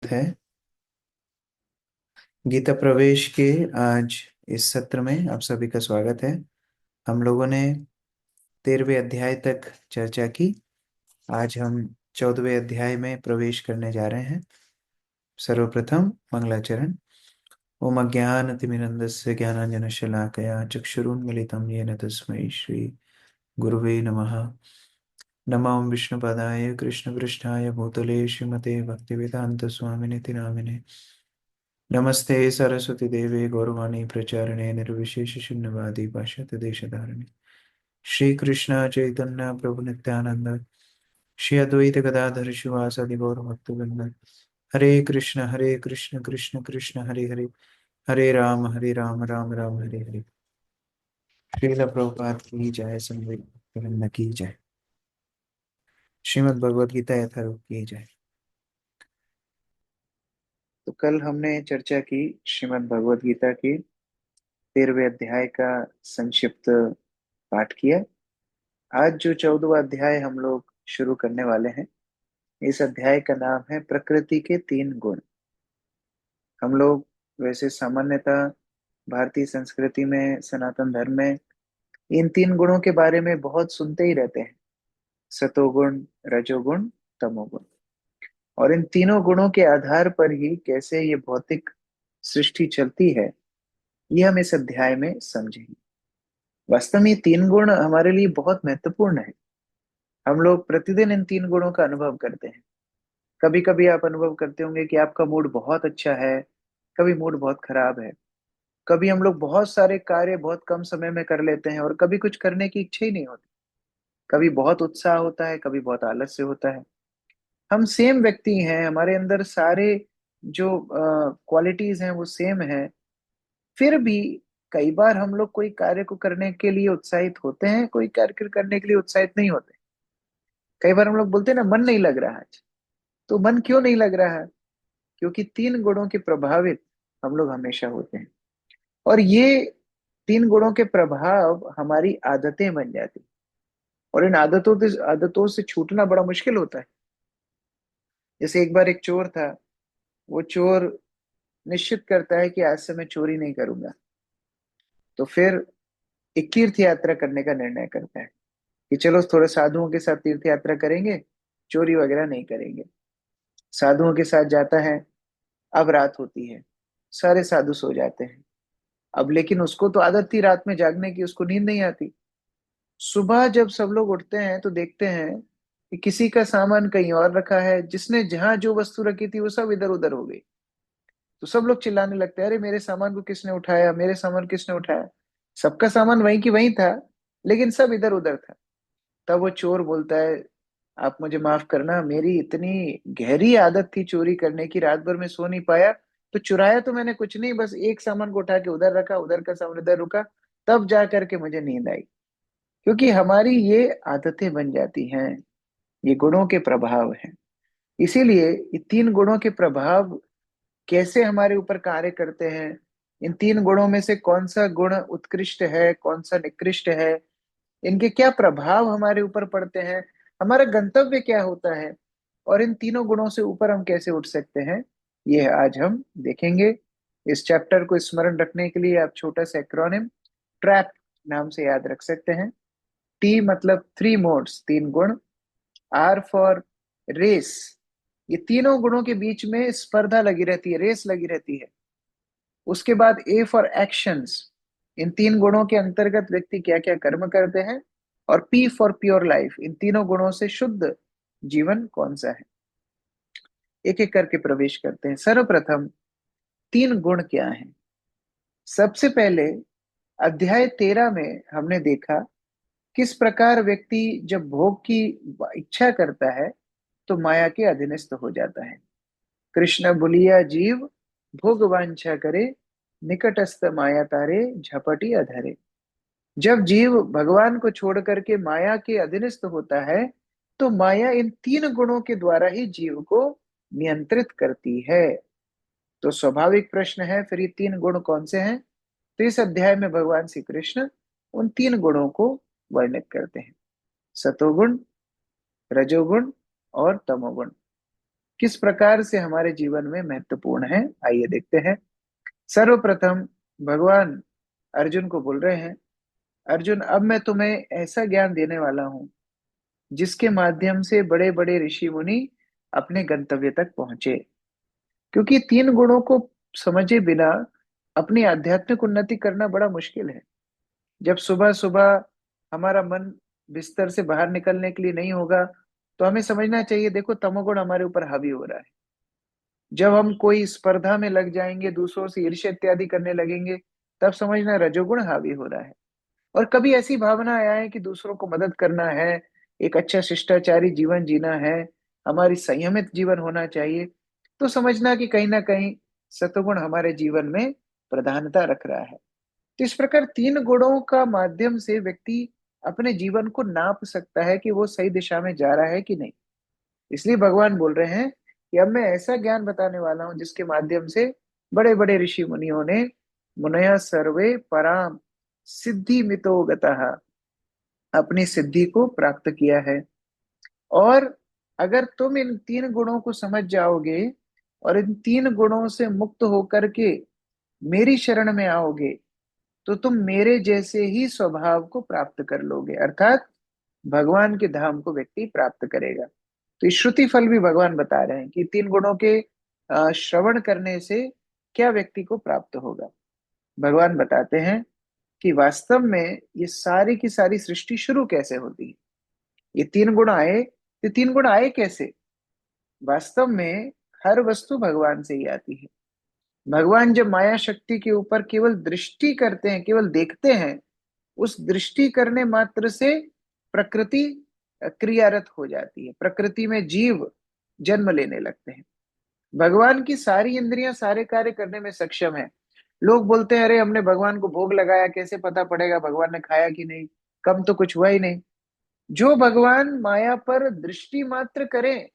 है गीता प्रवेश के आज इस सत्र में आप सभी का स्वागत है। हम लोगों ने 13वें अध्याय तक चर्चा की। आज हम 14वें अध्याय में प्रवेश करने जा रहे हैं। सर्वप्रथम मंगलाचरण। ओम अज्ञानतिमिरन्धस्य ज्ञानाञ्जनशलाकया चक्षुरुन्मीलितं येन तस्मै श्री गुरुवे नमः। नमो विष्णुपदाय कृष्णपृष्ठाय भूतले श्रीमते भक्तिवेदान्तस्वामिनिति नामिने। नमस्ते सरस्वती देवे गौरवाणी प्रचारणे निर्विशेष शून्यवादी पाश्चात्य देशधारिणे। श्री कृष्ण चैतन्य प्रभु नित्यानंद श्री अद्वैत गदाधर शिवासादि गौर भक्तवृंद। हरे कृष्ण कृष्ण कृष्ण हरे हरे, हरे राम राम राम हरे हरे। श्रील प्रभुपाद की जय, संविधान की जय, श्रीमद् भगवद गीता यथारूप की जय। तो कल हमने चर्चा की श्रीमद् भगवद गीता की 13वें अध्याय का संक्षिप्त पाठ किया। आज जो 14वां अध्याय हम लोग शुरू करने वाले हैं, इस अध्याय का नाम है प्रकृति के तीन गुण। हम लोग वैसे सामान्यतः भारतीय संस्कृति में, सनातन धर्म में इन तीन गुणों के बारे में बहुत सुनते ही रहते हैं। सतोगुण, रजोगुण, तमोगुण। और इन तीनों गुणों के आधार पर ही कैसे ये भौतिक सृष्टि चलती है, ये हम इस अध्याय में समझेंगे। वास्तव में ये तीन गुण हमारे लिए बहुत महत्वपूर्ण है। हम लोग प्रतिदिन इन तीन गुणों का अनुभव करते हैं। कभी कभी आप अनुभव करते होंगे कि आपका मूड बहुत अच्छा है, कभी मूड बहुत खराब है। कभी हम लोग बहुत सारे कार्य बहुत कम समय में कर लेते हैं और कभी कुछ करने की इच्छा ही नहीं होती। कभी बहुत उत्साह होता है, कभी बहुत आलस्य होता है। हम सेम व्यक्ति हैं, हमारे अंदर सारे जो क्वालिटीज हैं वो सेम है। फिर भी कई बार हम लोग कोई कार्य को करने के लिए उत्साहित होते हैं, कोई कार्य करने के लिए उत्साहित नहीं होते। कई बार हम लोग बोलते हैं ना, मन नहीं लग रहा आज। तो मन क्यों नहीं लग रहा है? क्योंकि तीन गुणों के प्रभावित हम लोग हमेशा होते हैं। और ये तीन गुणों के प्रभाव हमारी आदतें बन जाती। और इन आदतों से छूटना बड़ा मुश्किल होता है। जैसे एक बार एक चोर था। वो चोर निश्चित करता है कि आज से मैं चोरी नहीं करूंगा। तो फिर एक तीर्थ यात्रा करने का निर्णय करता है कि चलो थोड़े साधुओं के साथ तीर्थ यात्रा करेंगे, चोरी वगैरह नहीं करेंगे। साधुओं के साथ जाता है। अब रात होती है, सारे साधु सो जाते हैं। अब लेकिन उसको तो आदत थी रात में जागने की, उसको नींद नहीं आती। सुबह जब सब लोग उठते हैं तो देखते हैं कि किसी का सामान कहीं और रखा है, जिसने जहां जो वस्तु रखी थी वो सब इधर उधर हो गई। तो सब लोग चिल्लाने लगते हैं, अरे मेरे सामान को किसने उठाया, मेरे सामान किसने उठाया। सबका सामान वहीं की वहीं था, लेकिन सब इधर उधर था। तब वो चोर बोलता है, आप मुझे माफ करना, मेरी इतनी गहरी आदत थी चोरी करने की, रात भर में सो नहीं पाया। तो चुराया तो मैंने कुछ नहीं, बस एक सामान को उठा के उधर रखा, उधर का सामान इधर रुका। तब जा करके मुझे नींद आई। क्योंकि हमारी ये आदतें बन जाती हैं, ये गुणों के प्रभाव हैं। इसीलिए ये तीन गुणों के प्रभाव कैसे हमारे ऊपर कार्य करते हैं, इन तीन गुणों में से कौन सा गुण उत्कृष्ट है, कौन सा निकृष्ट है, इनके क्या प्रभाव हमारे ऊपर पड़ते हैं, हमारा गंतव्य क्या होता है, और इन तीनों गुणों से ऊपर हम कैसे उठ सकते हैं, ये आज हम देखेंगे। इस चैप्टर को स्मरण रखने के लिए आप छोटा सा एक्रोनिम ट्रैप नाम से याद रख सकते हैं। टी मतलब थ्री मोड्स, तीन गुण। आर फॉर रेस, ये तीनों गुणों के बीच में स्पर्धा लगी रहती है, रेस लगी रहती है। उसके बाद ए फॉर एक्शंस, इन तीन गुणों के अंतर्गत व्यक्ति क्या क्या कर्म करते हैं। और पी फॉर प्योर लाइफ, इन तीनों गुणों से शुद्ध जीवन कौन सा है। एक एक करके प्रवेश करते हैं। सर्वप्रथम तीन गुण क्या हैं। सबसे पहले अध्याय 13 में हमने देखा किस प्रकार व्यक्ति जब भोग की इच्छा करता है तो माया के अधीनस्थ हो जाता है। कृष्ण बुलिया जीव भोग वांछा करे, निकटस्थ माया तारे झपटी अधरे। जब जीव भगवान को छोड़ करके माया के अधीनस्थ होता है तो माया इन तीन गुणों के द्वारा ही जीव को नियंत्रित करती है। तो स्वाभाविक प्रश्न है, फिर ये तीन गुण कौन से हैं? तो इस अध्याय में भगवान श्री कृष्ण उन तीन गुणों को वर्णित करते हैं। सतोगुण, रजोगुण और तमोगुण। किस प्रकार से हमारे जीवन में महत्वपूर्ण है, आइए देखते हैं। सर्वप्रथम भगवान अर्जुन को बोल रहे हैं, अर्जुन अब मैं तुम्हें ऐसा ज्ञान देने वाला हूं जिसके माध्यम से बड़े बड़े ऋषि मुनि अपने गंतव्य तक पहुंचे। क्योंकि तीन गुणों को समझे बिना अपनी आध्यात्मिक उन्नति करना बड़ा मुश्किल है। जब सुबह सुबह हमारा मन बिस्तर से बाहर निकलने के लिए नहीं होगा, तो हमें समझना चाहिए, देखो तमोगुण हमारे ऊपर हावी हो रहा है। जब हम कोई स्पर्धा में लग जाएंगे, दूसरों से ईर्ष्या इत्यादि करने लगेंगे, तब समझना रजोगुण हावी हो रहा है। और कभी ऐसी भावना आया है कि दूसरों को मदद करना है, एक अच्छा शिष्टाचारी जीवन जीना है, हमारी संयमित जीवन होना चाहिए, तो समझना कि कहीं ना कहीं सतोगुण हमारे जीवन में प्रधानता रख रहा है। तो इस प्रकार तीन गुणों का माध्यम से व्यक्ति अपने जीवन को नाप सकता है कि वो सही दिशा में जा रहा है कि नहीं। इसलिए भगवान बोल रहे हैं कि अब मैं ऐसा ज्ञान बताने वाला हूं जिसके माध्यम से बड़े बड़े ऋषि मुनियों ने मुनय सर्वे पराम सिद्धि मितो गतः अपनी सिद्धि को प्राप्त किया है। और अगर तुम इन तीन गुणों को समझ जाओगे और इन तीन गुणों से मुक्त होकर के मेरी शरण में आओगे, तो तुम मेरे जैसे ही स्वभाव को प्राप्त कर लोगे, अर्थात भगवान के धाम को व्यक्ति प्राप्त करेगा। तो इस श्रुति फल भी भगवान बता रहे हैं कि तीन गुणों के श्रवण करने से क्या व्यक्ति को प्राप्त होगा। भगवान बताते हैं कि वास्तव में ये सारी की सारी सृष्टि शुरू कैसे होती है। ये तीन गुण आए, ये तीन गुण आए कैसे? वास्तव में हर वस्तु भगवान से ही आती है। भगवान जब माया शक्ति के ऊपर केवल दृष्टि करते हैं, केवल देखते हैं, उस दृष्टि करने मात्र से प्रकृति क्रियारत हो जाती है, प्रकृति में जीव जन्म लेने लगते हैं। भगवान की सारी इंद्रियां सारे कार्य करने में सक्षम है। लोग बोलते हैं, अरे हमने भगवान को भोग लगाया, कैसे पता पड़ेगा भगवान ने खाया कि नहीं, कम तो कुछ हुआ ही नहीं। जो भगवान माया पर दृष्टि मात्र करें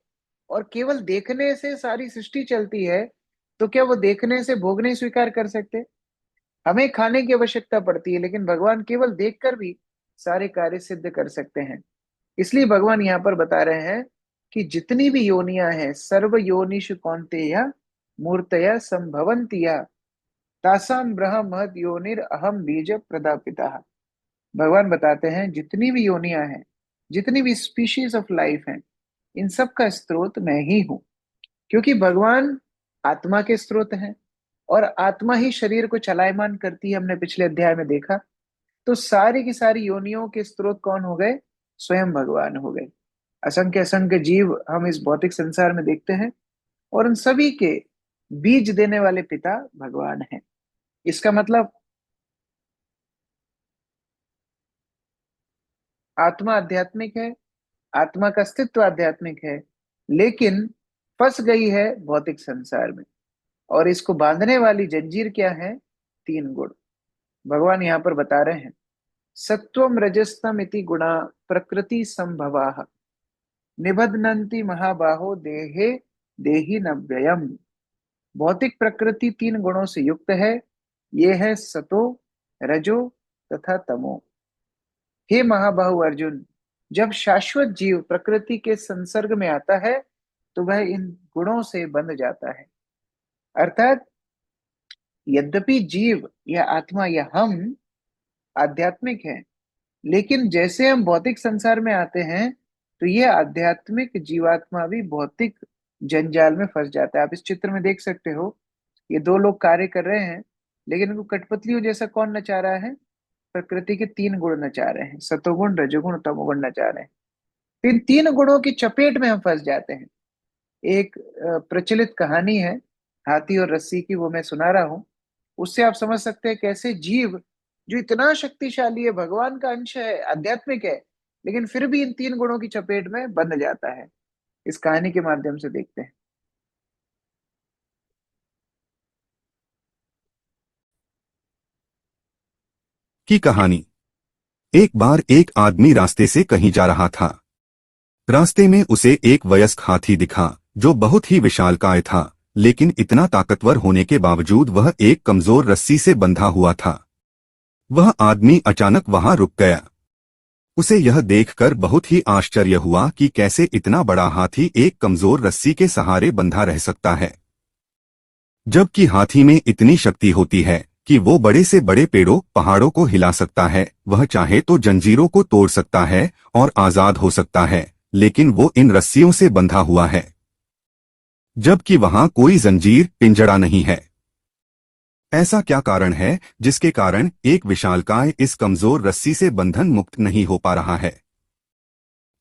और केवल देखने से सारी सृष्टि चलती है, तो क्या वो देखने से भोग नहीं स्वीकार कर सकते? हमें खाने की आवश्यकता पड़ती है, लेकिन भगवान केवल देखकर भी सारे कार्य सिद्ध कर सकते हैं। इसलिए भगवान यहाँ पर बता रहे हैं कि जितनी भी योनियां हैं, सर्व योनिषु कौन्तेय मूर्तया संभवन्तिया तासाम ब्रह्म महत योनिर अहम बीज प्रदापिता। भगवान बताते हैं जितनी भी योनियां हैं, जितनी भी स्पीशीज ऑफ लाइफ हैं, इन सब का स्रोत मैं ही हूं। क्योंकि भगवान आत्मा के स्रोत हैं और आत्मा ही शरीर को चलायमान करती है, हमने पिछले अध्याय में देखा। तो सारी की सारी योनियों के स्रोत कौन हो गए? स्वयं भगवान हो गए। असंख्य असंख्य जीव हम इस भौतिक संसार में देखते हैं और उन सभी के बीज देने वाले पिता भगवान हैं। इसका मतलब आत्मा आध्यात्मिक है, आत्मा का अस्तित्व आध्यात्मिक है, लेकिन फंस गई है भौतिक संसार में। और इसको बांधने वाली जंजीर क्या है? तीन गुण। भगवान यहाँ पर बता रहे हैं, सत्वम रजस्तम इति गुणा प्रकृति संभवाः निबध्नन्ति महाबाहो देहे देहि न व्ययम्। भौतिक प्रकृति तीन गुणों से युक्त है, ये है सतो, रजो तथा तमो। हे महाबाहु अर्जुन, जब शाश्वत जीव प्रकृति के संसर्ग में आता है, तो वह इन गुणों से बंध जाता है। अर्थात यद्यपि जीव या आत्मा या हम आध्यात्मिक हैं, लेकिन जैसे हम भौतिक संसार में आते हैं, तो ये आध्यात्मिक जीवात्मा भी भौतिक जंजाल में फंस जाता है। आप इस चित्र में देख सकते हो, ये दो लोग कार्य कर रहे हैं, लेकिन इनको कठपुतलियों जैसा कौन नचा रहा है? प्रकृति के तीन गुण नचा रहे हैं, सतोगुण रजोगुण तमोगुण नचा रहे हैं। तो इन तीन गुणों की चपेट में हम फंस जाते हैं। एक प्रचलित कहानी है हाथी और रस्सी की, वो मैं सुना रहा हूं। उससे आप समझ सकते हैं कैसे जीव जो इतना शक्तिशाली है, भगवान का अंश है, आध्यात्मिक है, लेकिन फिर भी इन तीन गुणों की चपेट में बंध जाता है। इस कहानी के माध्यम से देखते हैं। की कहानी। एक बार एक आदमी रास्ते से कहीं जा रहा था। रास्ते में उसे एक वयस्क हाथी दिखा जो बहुत ही विशालकाय था, लेकिन इतना ताकतवर होने के बावजूद वह एक कमजोर रस्सी से बंधा हुआ था। वह आदमी अचानक वहां रुक गया। उसे यह देखकर बहुत ही आश्चर्य हुआ कि कैसे इतना बड़ा हाथी एक कमजोर रस्सी के सहारे बंधा रह सकता है, जबकि हाथी में इतनी शक्ति होती है कि वो बड़े से बड़े पेड़ों पहाड़ों को हिला सकता है। वह चाहे तो जंजीरों को तोड़ सकता है और आजाद हो सकता है, लेकिन वो इन रस्सियों से बंधा हुआ है, जबकि वहां कोई जंजीर पिंजड़ा नहीं है। ऐसा क्या कारण है जिसके कारण एक विशालकाय इस कमजोर रस्सी से बंधन मुक्त नहीं हो पा रहा है?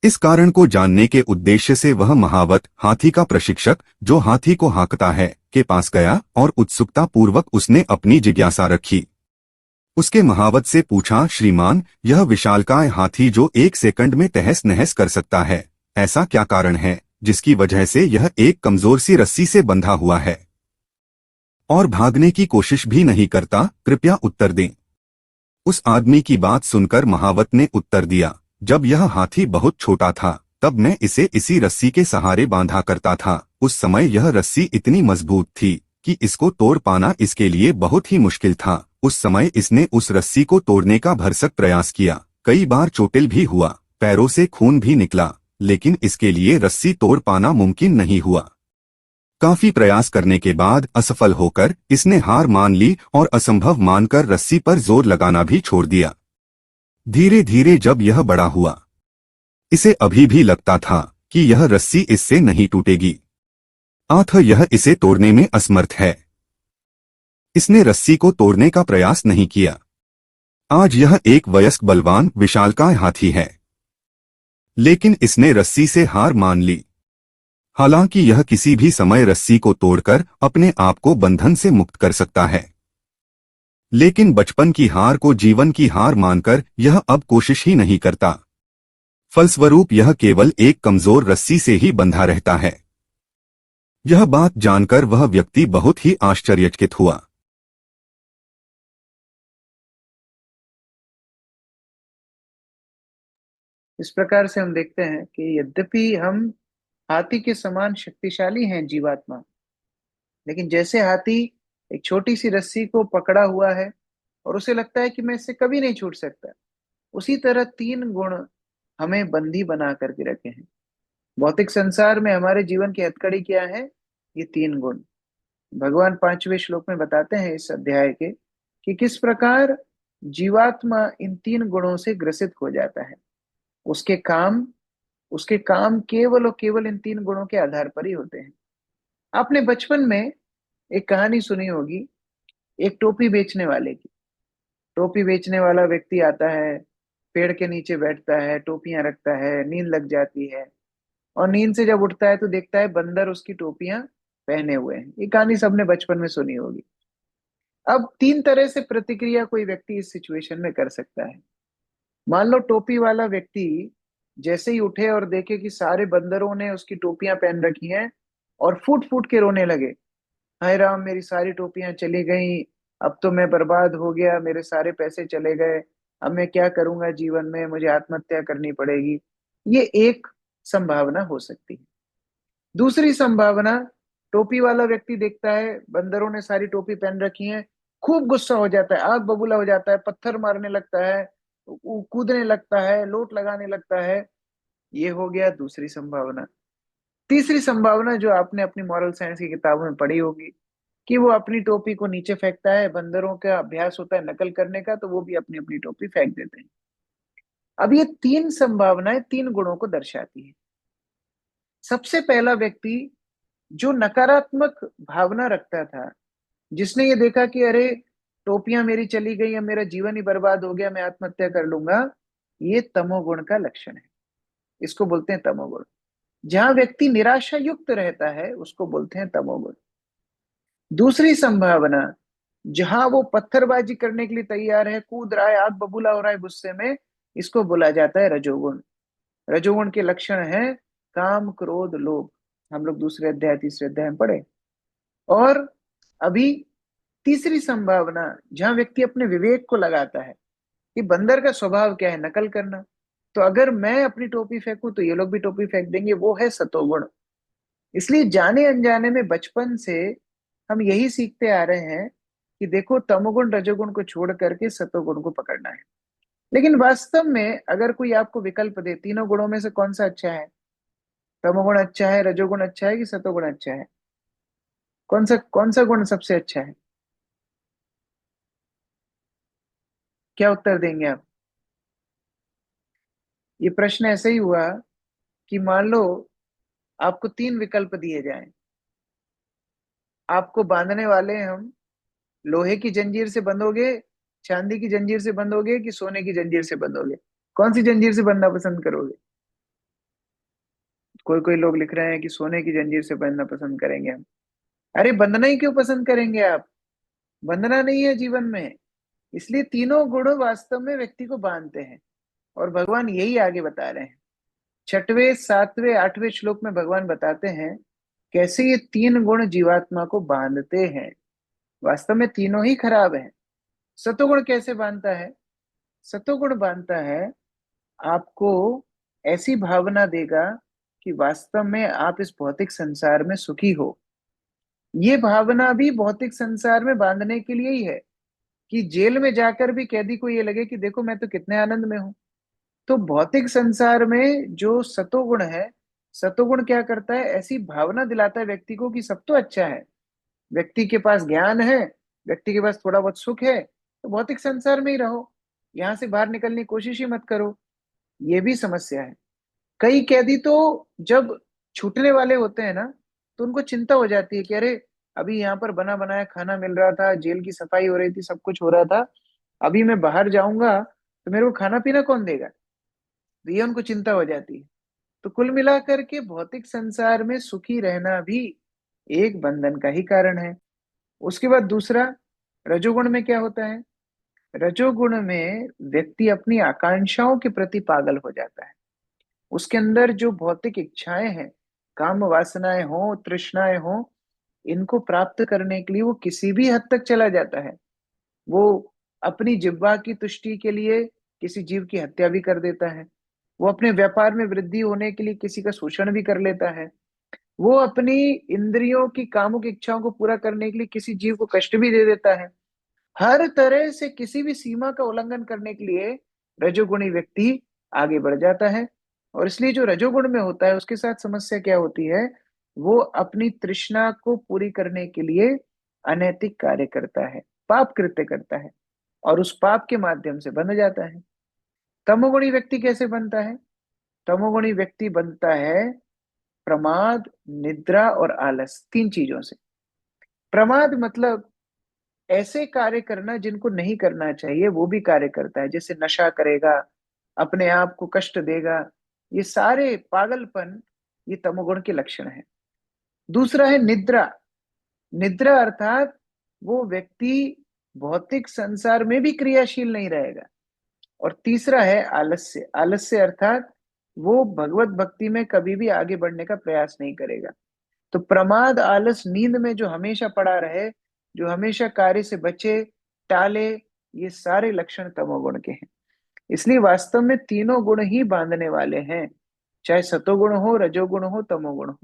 इस कारण को जानने के उद्देश्य से वह महावत हाथी का प्रशिक्षक, जो हाथी को हाँकता है, के पास गया और उत्सुकता पूर्वक उसने अपनी जिज्ञासा रखी। उसके महावत से पूछा, श्रीमान, यह विशालकाय हाथी जो 1 सेकंड में तहस नहस कर सकता है, ऐसा क्या कारण है जिसकी वजह से यह एक कमजोर सी रस्सी से बंधा हुआ है और भागने की कोशिश भी नहीं करता? कृपया उत्तर दें। उस आदमी की बात सुनकर महावत ने उत्तर दिया, जब यह हाथी बहुत छोटा था तब मैं इसे इसी रस्सी के सहारे बांधा करता था। उस समय यह रस्सी इतनी मजबूत थी कि इसको तोड़ पाना इसके लिए बहुत ही मुश्किल था। उस समय इसने उस रस्सी को तोड़ने का भरसक प्रयास किया, कई बार चोटिल भी हुआ, पैरों से खून भी निकला, लेकिन इसके लिए रस्सी तोड़ पाना मुमकिन नहीं हुआ। काफी प्रयास करने के बाद असफल होकर इसने हार मान ली और असंभव मानकर रस्सी पर जोर लगाना भी छोड़ दिया। धीरे धीरे जब यह बड़ा हुआ, इसे अभी भी लगता था कि यह रस्सी इससे नहीं टूटेगी, अतः यह इसे तोड़ने में असमर्थ है। इसने रस्सी को तोड़ने का प्रयास नहीं किया। आज यह एक वयस्क बलवान विशालकाय हाथी है, लेकिन इसने रस्सी से हार मान ली। हालांकि यह किसी भी समय रस्सी को तोड़कर अपने आप को बंधन से मुक्त कर सकता है, लेकिन बचपन की हार को जीवन की हार मानकर यह अब कोशिश ही नहीं करता। फलस्वरूप यह केवल एक कमजोर रस्सी से ही बंधा रहता है। यह बात जानकर वह व्यक्ति बहुत ही आश्चर्यचकित हुआ। इस प्रकार से हम देखते हैं कि यद्यपि हम हाथी के समान शक्तिशाली हैं जीवात्मा, लेकिन जैसे हाथी एक छोटी सी रस्सी को पकड़ा हुआ है और उसे लगता है कि मैं इससे कभी नहीं छूट सकता, उसी तरह तीन गुण हमें बंदी बना करके रखे हैं। भौतिक संसार में हमारे जीवन की हथकड़ी क्या है? ये तीन गुण। भगवान 5वें श्लोक में बताते हैं इस अध्याय के कि किस प्रकार जीवात्मा इन तीन गुणों से ग्रसित हो जाता है। उसके काम उसके काम केवल और केवल इन तीन गुणों के आधार पर ही होते हैं। आपने बचपन में एक कहानी सुनी होगी, एक टोपी बेचने वाले की। टोपी बेचने वाला व्यक्ति आता है, पेड़ के नीचे बैठता है, टोपियां रखता है, नींद लग जाती है और नींद से जब उठता है तो देखता है बंदर उसकी टोपियां पहने हुए हैं। ये कहानी सबने बचपन में सुनी होगी। अब तीन तरह से प्रतिक्रिया कोई व्यक्ति इस सिचुएशन में कर सकता है। मान लो टोपी वाला व्यक्ति जैसे ही उठे और देखे कि सारे बंदरों ने उसकी टोपियां पहन रखी हैं और फूट फूट के रोने लगे, हाय राम, मेरी सारी टोपियां चली गई, अब तो मैं बर्बाद हो गया, मेरे सारे पैसे चले गए, अब मैं क्या करूंगा जीवन में, मुझे आत्महत्या करनी पड़ेगी। ये एक संभावना हो सकती है। दूसरी संभावना, टोपी वाला व्यक्ति देखता है बंदरों ने सारी टोपी पहन रखी है, खूब गुस्सा हो जाता है, आग बबूला हो जाता है, पत्थर मारने लगता है, कूदने लगता है, लोट लगाने लगता है। ये हो गया दूसरी संभावना। तीसरी संभावना जो आपने अपनी मॉरल साइंस की किताबों में पढ़ी होगी कि वो अपनी टोपी को नीचे फेंकता है। बंदरों का अभ्यास होता है नकल करने का, तो वो भी अपनी अपनी टोपी फेंक देते हैं। अब ये तीन संभावनाएं तीन गुणों को दर्शाती है। सबसे पहला व्यक्ति जो नकारात्मक भावना रखता था, जिसने ये देखा कि अरे टोपियां मेरी चली गई, अब मेरा जीवन ही बर्बाद हो गया, मैं आत्महत्या कर लूंगा, ये तमोगुण का लक्षण है। इसको बोलते हैं तमोगुण। जहां व्यक्ति निराशा युक्त रहता है उसको बोलते हैं तमोगुण। दूसरी संभावना, जहां वो पत्थरबाजी करने के लिए तैयार है, कूद रहा है, आग बबूला हो रहा है गुस्से में, इसको बोला जाता है रजोगुण। रजोगुण के लक्षण है काम, क्रोध, लोभ। हम लोग दूसरे अध्याय तीसरे अध्याय में पढ़े। और अभी तीसरी संभावना, जहां व्यक्ति अपने विवेक को लगाता है कि बंदर का स्वभाव क्या है, नकल करना, तो अगर मैं अपनी टोपी फेंकूं तो ये लोग भी टोपी फेंक देंगे, वो है सतोगुण। इसलिए जाने अनजाने में बचपन से हम यही सीखते आ रहे हैं कि देखो तमोगुण रजोगुण को छोड़ करके सतोगुण को पकड़ना है। लेकिन वास्तव में अगर कोई आपको विकल्प दे तीनों गुणों में से कौन सा अच्छा है, तमोगुण अच्छा है, रजोगुण अच्छा है कि सतोगुण अच्छा है, कौन सा गुण सबसे अच्छा है? क्या उत्तर देंगे आप? ये प्रश्न ऐसे ही हुआ कि मान लो आपको तीन विकल्प दिए जाएं, आपको बांधने वाले हैं हम, लोहे की जंजीर से बंधोगे, चांदी की जंजीर से बंधोगे कि सोने की जंजीर से बंधोगे? कौन सी जंजीर से बंधना पसंद करोगे? कोई कोई लोग लिख रहे हैं कि सोने की जंजीर से बंधना पसंद करेंगे हम। अरे बंधना ही क्यों पसंद करेंगे आप? बंधना नहीं है जीवन में। इसलिए तीनों गुण वास्तव में व्यक्ति को बांधते हैं, और भगवान यही आगे बता रहे हैं। छठवें, सातवें, आठवें श्लोक में भगवान बताते हैं कैसे ये तीन गुण जीवात्मा को बांधते हैं। वास्तव में तीनों ही खराब हैं। सतोगुण कैसे बांधता है? सतोगुण बांधता है आपको ऐसी भावना देगा कि वास्तव में आप इस भौतिक संसार में सुखी हो। ये भावना भी भौतिक संसार में बांधने के लिए ही है, कि जेल में जाकर भी कैदी को ये लगे कि देखो मैं तो कितने आनंद में हूं। तो भौतिक संसार में जो सतोगुण है, सतोगुण क्या करता है, ऐसी भावना दिलाता है व्यक्ति को कि सब तो अच्छा है, व्यक्ति के पास ज्ञान है, व्यक्ति के पास थोड़ा बहुत सुख है, तो भौतिक संसार में ही रहो, यहां से बाहर निकलने की कोशिश ही मत करो। ये भी समस्या है। कई कैदी तो जब छूटने वाले होते हैं ना, तो उनको चिंता हो जाती है कि अरे अभी यहाँ पर बना बनाया खाना मिल रहा था, जेल की सफाई हो रही थी, सब कुछ हो रहा था, अभी मैं बाहर जाऊंगा तो मेरे को खाना पीना कौन देगा? तो ये उनको चिंता हो जाती है। तो कुल मिलाकर के भौतिक संसार में सुखी रहना भी एक बंधन का ही कारण है। उसके बाद दूसरा, रजोगुण में क्या होता है? रजोगुण में व्यक्ति अपनी आकांक्षाओं के प्रति पागल हो जाता है। उसके अंदर जो भौतिक इच्छाएं हैं, काम वासनाएं हो, तृष्णाएं हो, इनको प्राप्त करने के लिए वो किसी भी हद तक चला जाता है। वो अपनी जिह्वा की तुष्टि के लिए किसी जीव की हत्या भी कर देता है। वो अपने व्यापार में वृद्धि होने के लिए किसी का शोषण भी कर लेता है। वो अपनी इंद्रियों की कामुक इच्छाओं को पूरा करने के लिए किसी जीव को कष्ट भी दे देता है। हर तरह से किसी भी सीमा का उल्लंघन करने के लिए रजोगुणी व्यक्ति आगे बढ़ जाता है। और इसलिए जो रजोगुण में होता है उसके साथ समस्या क्या होती है, वो अपनी तृष्णा को पूरी करने के लिए अनैतिक कार्य करता है, पाप कृत्य करता है, और उस पाप के माध्यम से बन जाता है। तमोगुणी व्यक्ति कैसे बनता है? तमोगुणी व्यक्ति बनता है प्रमाद, निद्रा और आलस, तीन चीजों से। प्रमाद मतलब ऐसे कार्य करना जिनको नहीं करना चाहिए वो भी कार्य करता है, जैसे नशा करेगा, अपने आप को कष्ट देगा, ये सारे पागलपन, ये तमोगुण के लक्षण है। दूसरा है निद्रा। निद्रा अर्थात वो व्यक्ति भौतिक संसार में भी क्रियाशील नहीं रहेगा। और तीसरा है आलस्य। आलस्य अर्थात वो भगवत भक्ति में कभी भी आगे बढ़ने का प्रयास नहीं करेगा। तो प्रमाद, आलस, नींद में जो हमेशा पड़ा रहे, जो हमेशा कार्य से बचे, टाले, ये सारे लक्षण तमोगुण के हैं। इसलिए वास्तव में तीनों गुण ही बांधने वाले हैं, चाहे सतोगुण हो, रजोगुण हो, तमोगुण हो।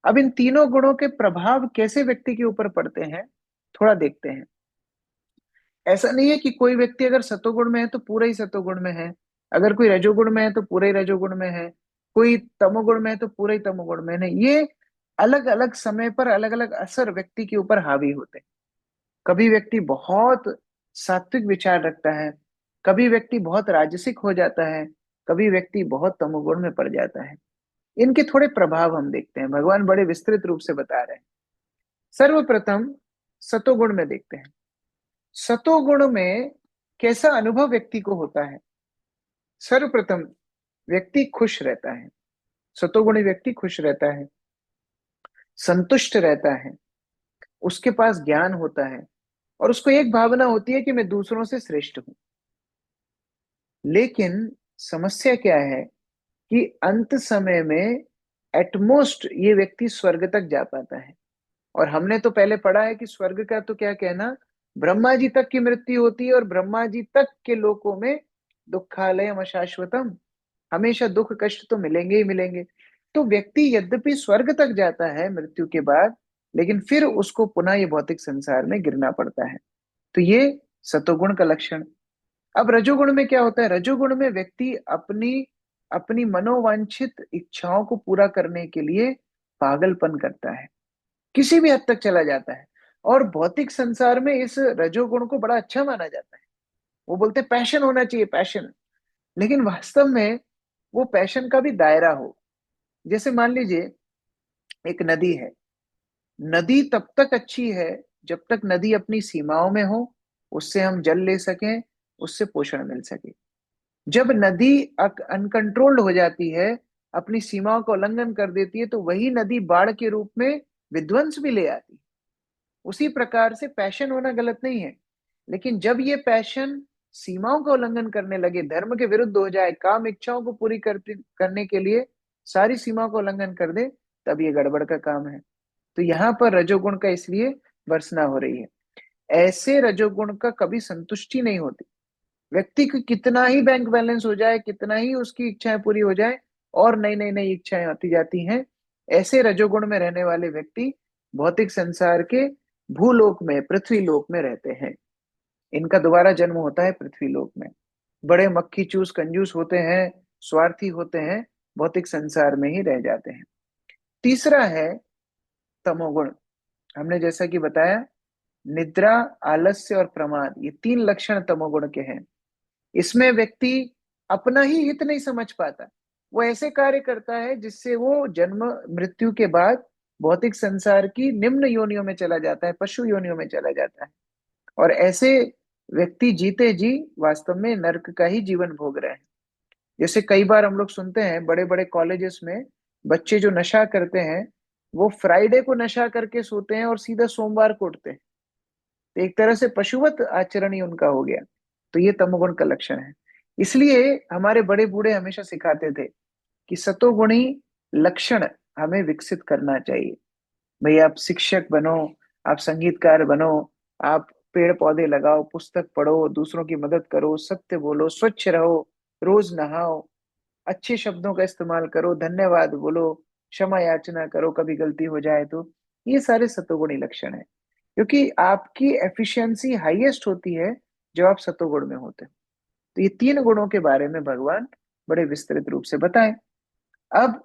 अब इन तीनों गुणों के प्रभाव कैसे व्यक्ति के ऊपर पड़ते हैं, थोड़ा देखते हैं। ऐसा नहीं है कि कोई व्यक्ति अगर सतोगुण में है तो पूरा ही सतोगुण में है, अगर कोई रजोगुण में है तो पूरा ही रजोगुण में है, कोई तमोगुण में है तो पूरा ही तमोगुण में, नहीं। ये अलग अलग समय पर अलग अलग असर व्यक्ति के ऊपर हावी होते हैं। कभी व्यक्ति बहुत सात्विक विचार रखता है, कभी व्यक्ति बहुत राजसिक हो जाता है, कभी व्यक्ति बहुत तमोगुण में पड़ जाता है। इनके थोड़े प्रभाव हम देखते हैं, भगवान बड़े विस्तृत रूप से बता रहे हैं। सर्वप्रथम सतोगुण में देखते हैं। सतोगुण में कैसा अनुभव व्यक्ति को होता है? सर्वप्रथम व्यक्ति खुश रहता है। सतोगुणी व्यक्ति खुश रहता है, संतुष्ट रहता है, उसके पास ज्ञान होता है, और उसको एक भावना होती है कि मैं दूसरों से श्रेष्ठ हूं। लेकिन समस्या क्या है कि अंत समय में एटमोस्ट ये व्यक्ति स्वर्ग तक जा पाता है। और हमने तो पहले पढ़ा है कि स्वर्ग का तो क्या कहना, ब्रह्मा जी तक की मृत्यु होती है, और ब्रह्मा जी तक के लोकों में दुखालयम अशाश्वतम, हमेशा दुख कष्ट तो मिलेंगे ही मिलेंगे। तो व्यक्ति यद्यपि स्वर्ग तक जाता है मृत्यु के बाद, लेकिन फिर उसको पुनः ये भौतिक संसार में गिरना पड़ता है। तो ये सतोगुण का लक्षण। अब रजोगुण में क्या होता है? रजोगुण में व्यक्ति अपनी अपनी मनोवांछित इच्छाओं को पूरा करने के लिए पागलपन करता है, किसी भी हद तक चला जाता है। और भौतिक संसार में इस रजोगुण को बड़ा अच्छा माना जाता है। वो बोलते हैं पैशन होना चाहिए, पैशन। लेकिन वास्तव में वो पैशन का भी दायरा हो। जैसे मान लीजिए एक नदी है। नदी तब तक अच्छी है जब तक नदी अपनी सीमाओं में हो, उससे हम जल ले सकें, उससे पोषण मिल सके। जब नदी अनकंट्रोल्ड हो जाती है, अपनी सीमाओं का उल्लंघन कर देती है, तो वही नदी बाढ़ के रूप में विध्वंस भी ले आती है। उसी प्रकार से पैशन होना गलत नहीं है, लेकिन जब ये पैशन सीमाओं का उल्लंघन करने लगे, धर्म के विरुद्ध हो जाए, काम इच्छाओं को पूरी करने के लिए सारी सीमाओं का उल्लंघन कर दे, तब ये गड़बड़ का काम है। तो यहाँ पर रजोगुण का इसलिए वर्षना हो रही है। ऐसे रजोगुण का कभी संतुष्टि नहीं होती। व्यक्ति को कितना ही बैंक बैलेंस हो जाए, कितना ही उसकी इच्छाएं पूरी हो जाए, और नई नई नई इच्छाएं आती जाती हैं। ऐसे रजोगुण में रहने वाले व्यक्ति भौतिक संसार के भूलोक में, पृथ्वी लोक में रहते हैं। इनका दोबारा जन्म होता है पृथ्वी लोक में। बड़े मक्खी चूस कंजूस होते हैं, स्वार्थी होते हैं, भौतिक संसार में ही रह जाते हैं। तीसरा है तमोगुण। हमने जैसा कि बताया, निद्रा, आलस्य और प्रमाद, ये तीन लक्षण तमोगुण के हैं। इसमें व्यक्ति अपना ही हित नहीं समझ पाता। वो ऐसे कार्य करता है जिससे वो जन्म मृत्यु के बाद भौतिक संसार की निम्न योनियों में चला जाता है, पशु योनियों में चला जाता है। और ऐसे व्यक्ति जीते जी वास्तव में नर्क का ही जीवन भोग रहे हैं। जैसे कई बार हम लोग सुनते हैं बड़े बड़े कॉलेजेस में बच्चे जो नशा करते हैं, वो फ्राइडे को नशा करके सोते हैं और सीधा सोमवार को उठते हैं। तो एक तरह से पशुवत आचरण ही उनका हो गया। तो ये तमोगुण का लक्षण है। इसलिए हमारे बड़े बूढ़े हमेशा सिखाते थे कि सतोगुणी लक्षण हमें विकसित करना चाहिए। भाई आप शिक्षक बनो, आप संगीतकार बनो, आप पेड़ पौधे लगाओ, पुस्तक पढ़ो, दूसरों की मदद करो, सत्य बोलो, स्वच्छ रहो, रोज नहाओ, अच्छे शब्दों का इस्तेमाल करो, धन्यवाद बोलो, क्षमा याचना करो कभी गलती हो जाए तो। ये सारे सतोगुणी लक्षण है, क्योंकि आपकी एफिशिएंसी हाईएस्ट होती है जब आप सतोगुण में होते हैं। तो ये तीन गुणों के बारे में भगवान बड़े विस्तृत रूप से बताएं। अब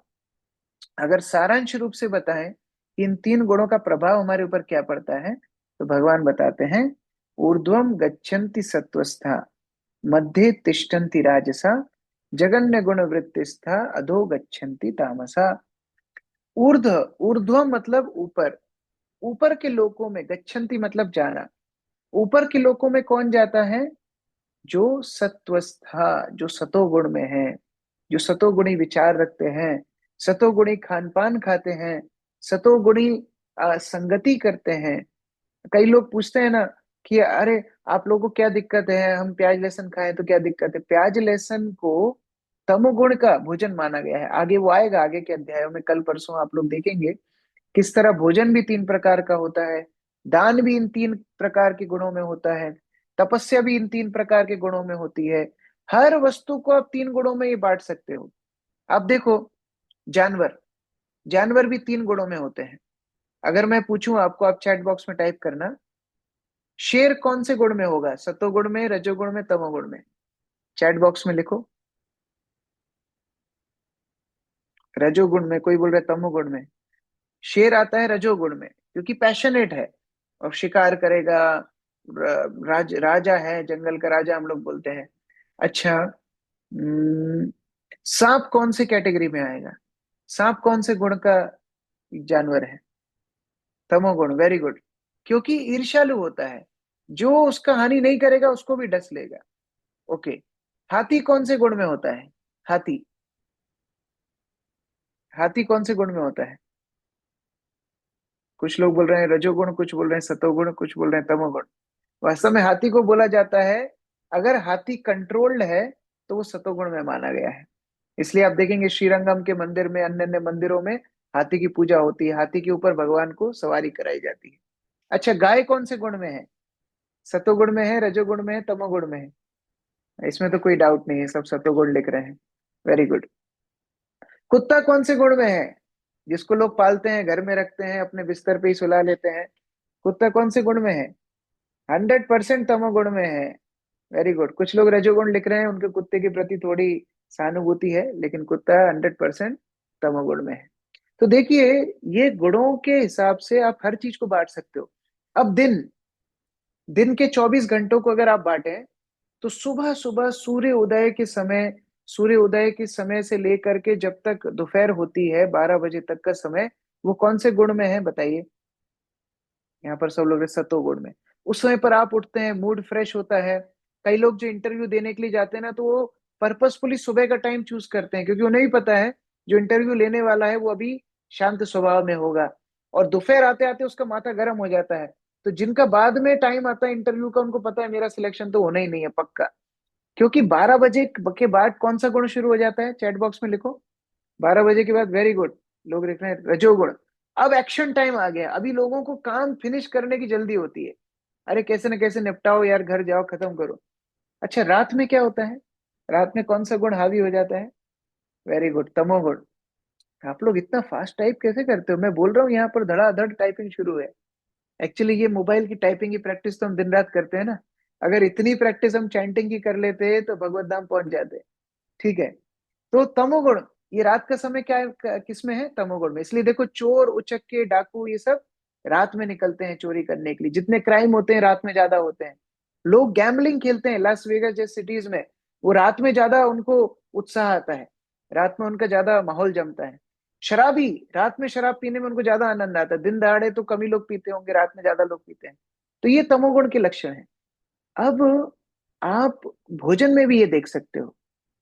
अगर सारांश रूप से बताएं कि इन तीन गुणों का प्रभाव हमारे ऊपर क्या पड़ता है, तो भगवान बताते हैं, ऊर्ध्वम गच्छन्ति सत्वस्था, मध्ये तिष्ठन्ति राजसा, जगन्य गुण वृत्तिस्था, अधो गच्छन्ति तामसा। ऊर्ध्व, ऊर्ध्व मतलब ऊपर, ऊपर के लोकों में, गच्छन्ति मतलब जाना। ऊपर के लोकों में कौन जाता है? जो सत्वस्था, जो सतोगुण में है, जो सतोगुणी विचार रखते हैं, सतोगुणी खान पान खाते हैं, सतोगुणी संगति करते हैं। कई लोग पूछते हैं ना कि अरे आप लोगों को क्या दिक्कत है, हम प्याज लहसुन खाएं तो क्या दिक्कत है? प्याज लहसुन को तमोगुण का भोजन माना गया है। आगे वो आएगा, आगे के अध्यायों में, कल परसों आप लोग देखेंगे किस तरह भोजन भी तीन प्रकार का होता है, दान भी इन तीन प्रकार के गुणों में होता है, तपस्या भी इन तीन प्रकार के गुणों में होती है। हर वस्तु को आप तीन गुणों में ये बांट सकते हो। आप देखो, जानवर, जानवर भी तीन गुणों में होते हैं। अगर मैं पूछूं आपको, आप चैट बॉक्स में टाइप करना, शेर कौन से गुण में होगा? सतोगुण में, रजोगुण में, तमोगुण में? चैट बॉक्स में लिखो। रजोगुण में, कोई बोल रहा है तमोगुण में। शेर आता है रजोगुण में, क्योंकि पैशनेट है और शिकार करेगा। राजा है, जंगल का राजा हम लोग बोलते हैं। अच्छा, सांप कौन से कैटेगरी में आएगा? सांप कौन से गुण का जानवर है? तमोगुण, वेरी गुड। क्योंकि ईर्ष्यालु होता है, जो उसका हानि नहीं करेगा उसको भी डस लेगा। ओके। हाथी कौन से गुण में होता है? हाथी, हाथी कौन से गुण में होता है? कुछ लोग बोल रहे हैं रजोगुण, कुछ बोल रहे हैं सतोगुण, कुछ बोल रहे हैं तमोगुण। वास्तव में हाथी को बोला जाता है, अगर हाथी कंट्रोल्ड है तो वो सतोगुण में माना गया है। इसलिए आप देखेंगे श्रीरंगम के मंदिर में, अन्य अन्य मंदिरों में हाथी की पूजा होती है, हाथी के ऊपर भगवान को सवारी कराई जाती है। अच्छा, गाय कौन से गुण में है? सतोगुण में है, रजोगुण में है, तमोगुण में है? इसमें तो कोई डाउट नहीं है, सब सतोगुण लिख रहे हैं। Very good. कुत्ता कौन से गुण में है? जिसको लोग पालते हैं, घर में रखते हैं, अपने बिस्तर पे ही सुला लेते हैं, कुत्ता कौन से गुण में है? 100% तमोगुण में है। Very good. कुछ लोग रजोगुण लिख रहे हैं, उनके कुत्ते के प्रति थोड़ी सहानुभूति है, लेकिन कुत्ता 100% तमोगुण में है। तो देखिए, ये गुणों के हिसाब से आप हर चीज को बांट सकते हो। अब दिन दिन के 24 घंटों को अगर आप बांटे, तो सुबह सुबह सूर्य उदय के समय से लेकर के जब तक दोपहर होती है 12 बजे तक का समय, वो कौन से गुण में है बताइए? यहाँ पर सब लोग हैं सतोगुण में। उस समय पर आप उठते हैं, मूड फ्रेश होता है। कई लोग जो इंटरव्यू देने के लिए जाते हैं ना, तो वो पर्पसफुली सुबह का टाइम चूज करते हैं, क्योंकि उन्हें भी पता है जो इंटरव्यू लेने वाला है वो अभी शांत स्वभाव में होगा। और दोपहर आते आते उसका माथा गर्म हो जाता है। तो जिनका बाद में टाइम आता है इंटरव्यू का, उनको पता है मेरा सिलेक्शन तो होना ही नहीं है पक्का। क्योंकि 12 बजे के बाद कौन सा गुण शुरू हो जाता है, चैट बॉक्स में लिखो। 12 बजे के बाद, वेरी गुड, लोग लिख रहे हैं रजोगुण। अब एक्शन टाइम आ गया, अभी लोगों को काम फिनिश करने की जल्दी होती है। अरे कैसे न कैसे निपटाओ यार, घर जाओ खत्म करो। अच्छा, रात में क्या होता है? रात में कौन सा गुण हावी हो जाता है? वेरी गुड, तमोगुण। आप लोग इतना फास्ट टाइप कैसे करते हो? मैं बोल रहा हूँ यहाँ पर धड़ाधड़ टाइपिंग शुरू है। एक्चुअली ये मोबाइल की टाइपिंग की प्रैक्टिस तो हम दिन रात करते हैं ना। अगर इतनी प्रैक्टिस हम चैंटिंग की कर लेते तो भगवत धाम पहुंच जाते। ठीक है। तो तमोगुण, ये रात का समय क्या है, किस में है? तमोगुण में। इसलिए देखो, चोर उचक्के डाकू ये सब रात में निकलते हैं चोरी करने के लिए। जितने क्राइम होते हैं रात में ज्यादा होते हैं। लोग गैम्बलिंग खेलते हैं लास वेगास जैसे सिटीज में, वो रात में ज्यादा उनको उत्साह आता है। रात में उनका ज्यादा माहौल जमता है। शराबी, रात में शराब पीने में उनको ज्यादा आनंद आता है। दिन दहाड़े तो कम ही लोग पीते होंगे, रात में ज्यादा लोग पीते हैं। तो ये तमोगुण के लक्षण है। अब आप भोजन में भी ये देख सकते हो।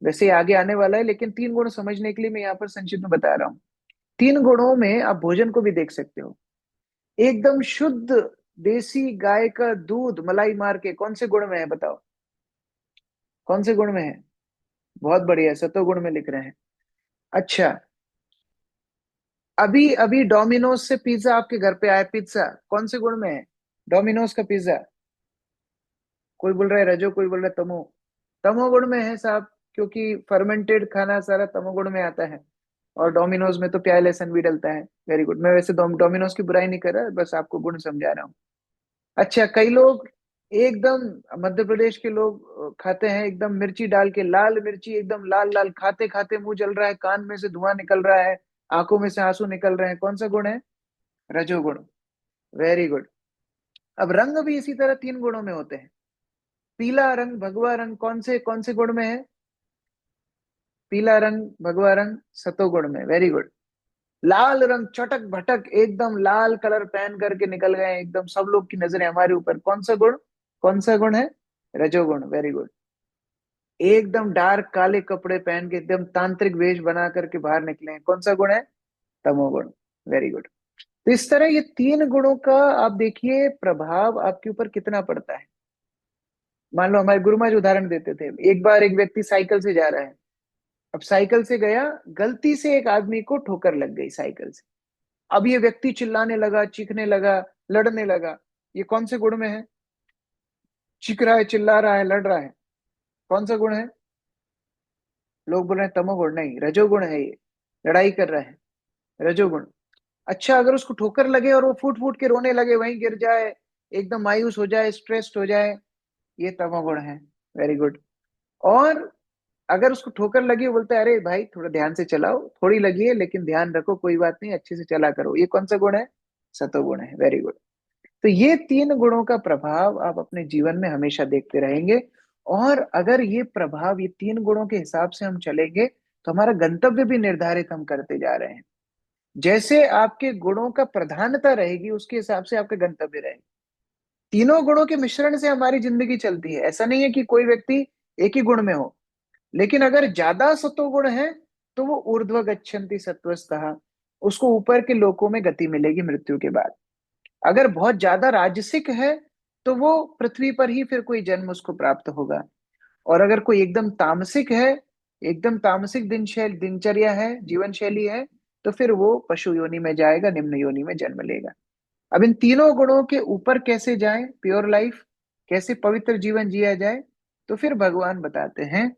वैसे ये आगे आने वाला है, लेकिन 3 गुण समझने के लिए मैं यहाँ पर संक्षिप्त में बता रहा हूँ। 3 गुणों में आप भोजन को भी देख सकते हो। एकदम शुद्ध देसी गाय का दूध मलाई मार के कौन से गुण में है बताओ? कौन से गुण में है? बहुत बढ़िया, सतोगुण में लिख रहे हैं। अच्छा, अभी अभी डोमिनोज से पिज्जा आपके घर पे आया, पिज्जा कौन से गुण में है? डोमिनोज का पिज्जा। कोई बोल रहा है रजो, कोई बोल रहा है तमो। तमोगुण में है साहब, क्योंकि फर्मेंटेड खाना सारा तमोगुण में आता है। और डोमिनोज में तो प्याज लहसुन भी डलता है। Very good. मैं वैसे डोमिनोज की बुराई नहीं कर रहा, बस आपको गुण समझा रहा हूँ। अच्छा, कई लोग एकदम, मध्य प्रदेश के लोग खाते हैं एकदम मिर्ची डाल के, लाल मिर्ची एकदम लाल लाल, खाते खाते मुंह जल रहा है, कान में से धुआं निकल रहा है, आंखों में से आंसू निकल रहे हैं। कौन सा गुण है? रजोगुण। Very good. अब रंग भी इसी तरह 3 गुणों में होते हैं। पीला रंग, भगवा रंग कौन से गुण में है? पीला रंग, भगवा रंग सतोगुण में। Very good. लाल रंग, चटक भटक एकदम लाल कलर पहन करके निकल गए एकदम, सब लोग की नजरें हमारे ऊपर, कौन सा गुण? कौन सा गुण है? रजोगुण। Very good. एकदम डार्क काले कपड़े पहन के एकदम तांत्रिक वेश बना करके बाहर निकले हैं, कौन सा गुण है? तमोगुण। Very good. तो इस तरह ये 3 गुणों का आप देखिए प्रभाव आपके ऊपर कितना पड़ता है। मान लो हमारे गुरु महाराज उदाहरण देते थे, एक बार एक व्यक्ति साइकिल से जा रहा है। अब साइकिल से गया, गलती से एक आदमी को ठोकर लग गई साइकिल से। अब ये व्यक्ति चिल्लाने लगा, चीखने लगा, लड़ने लगा। ये कौन से गुण में है? चीख रहा है, चिल्ला रहा है, लड़ रहा है। कौन सा गुण है? लोग बोल रहे हैं तमोगुण, नहीं रजोगुण है ये। लड़ाई कर रहा है, रजोगुण। अच्छा, अगर उसको ठोकर लगे और वो फूट फूट के रोने लगे, वहीं गिर जाए, एकदम मायूस हो जाए, स्ट्रेस्ड हो जाए, ये तमोगुण है। Very good. और अगर उसको ठोकर लगी, वो बोलता है अरे भाई थोड़ा ध्यान से चलाओ, थोड़ी लगी है लेकिन ध्यान रखो, कोई बात नहीं, अच्छे से चला करो, ये कौन सा गुण है? सतोगुण है। Very good. तो ये 3 गुणों का प्रभाव आप अपने जीवन में हमेशा देखते रहेंगे। और अगर ये प्रभाव, ये 3 गुणों के हिसाब से हम चलेंगे, तो हमारा गंतव्य भी निर्धारित हम करते जा रहे हैं। जैसे आपके गुणों का प्रधानता रहेगी, उसके हिसाब से आपका गंतव्य रहेगा। तीनों गुणों के मिश्रण से हमारी जिंदगी चलती है। ऐसा नहीं है कि कोई व्यक्ति एक ही गुण में हो। लेकिन अगर ज्यादा सत्वगुण है, तो वो ऊर्ध्व गच्छन्ति सत्वस्तः, उसको ऊपर के लोकों में गति मिलेगी मृत्यु के बाद। अगर बहुत ज्यादा राजसिक है, तो वो पृथ्वी पर ही फिर कोई जन्म उसको प्राप्त होगा। और अगर कोई एकदम तामसिक है, एकदम तामसिक दिनचर्या है, जीवन शैली है, तो फिर वो पशु योनि में जाएगा, निम्न योनि में जन्म लेगा। अब इन 3 गुणों के ऊपर कैसे जाएं, प्योर लाइफ, कैसे पवित्र जीवन जिया जाए? तो फिर भगवान बताते हैं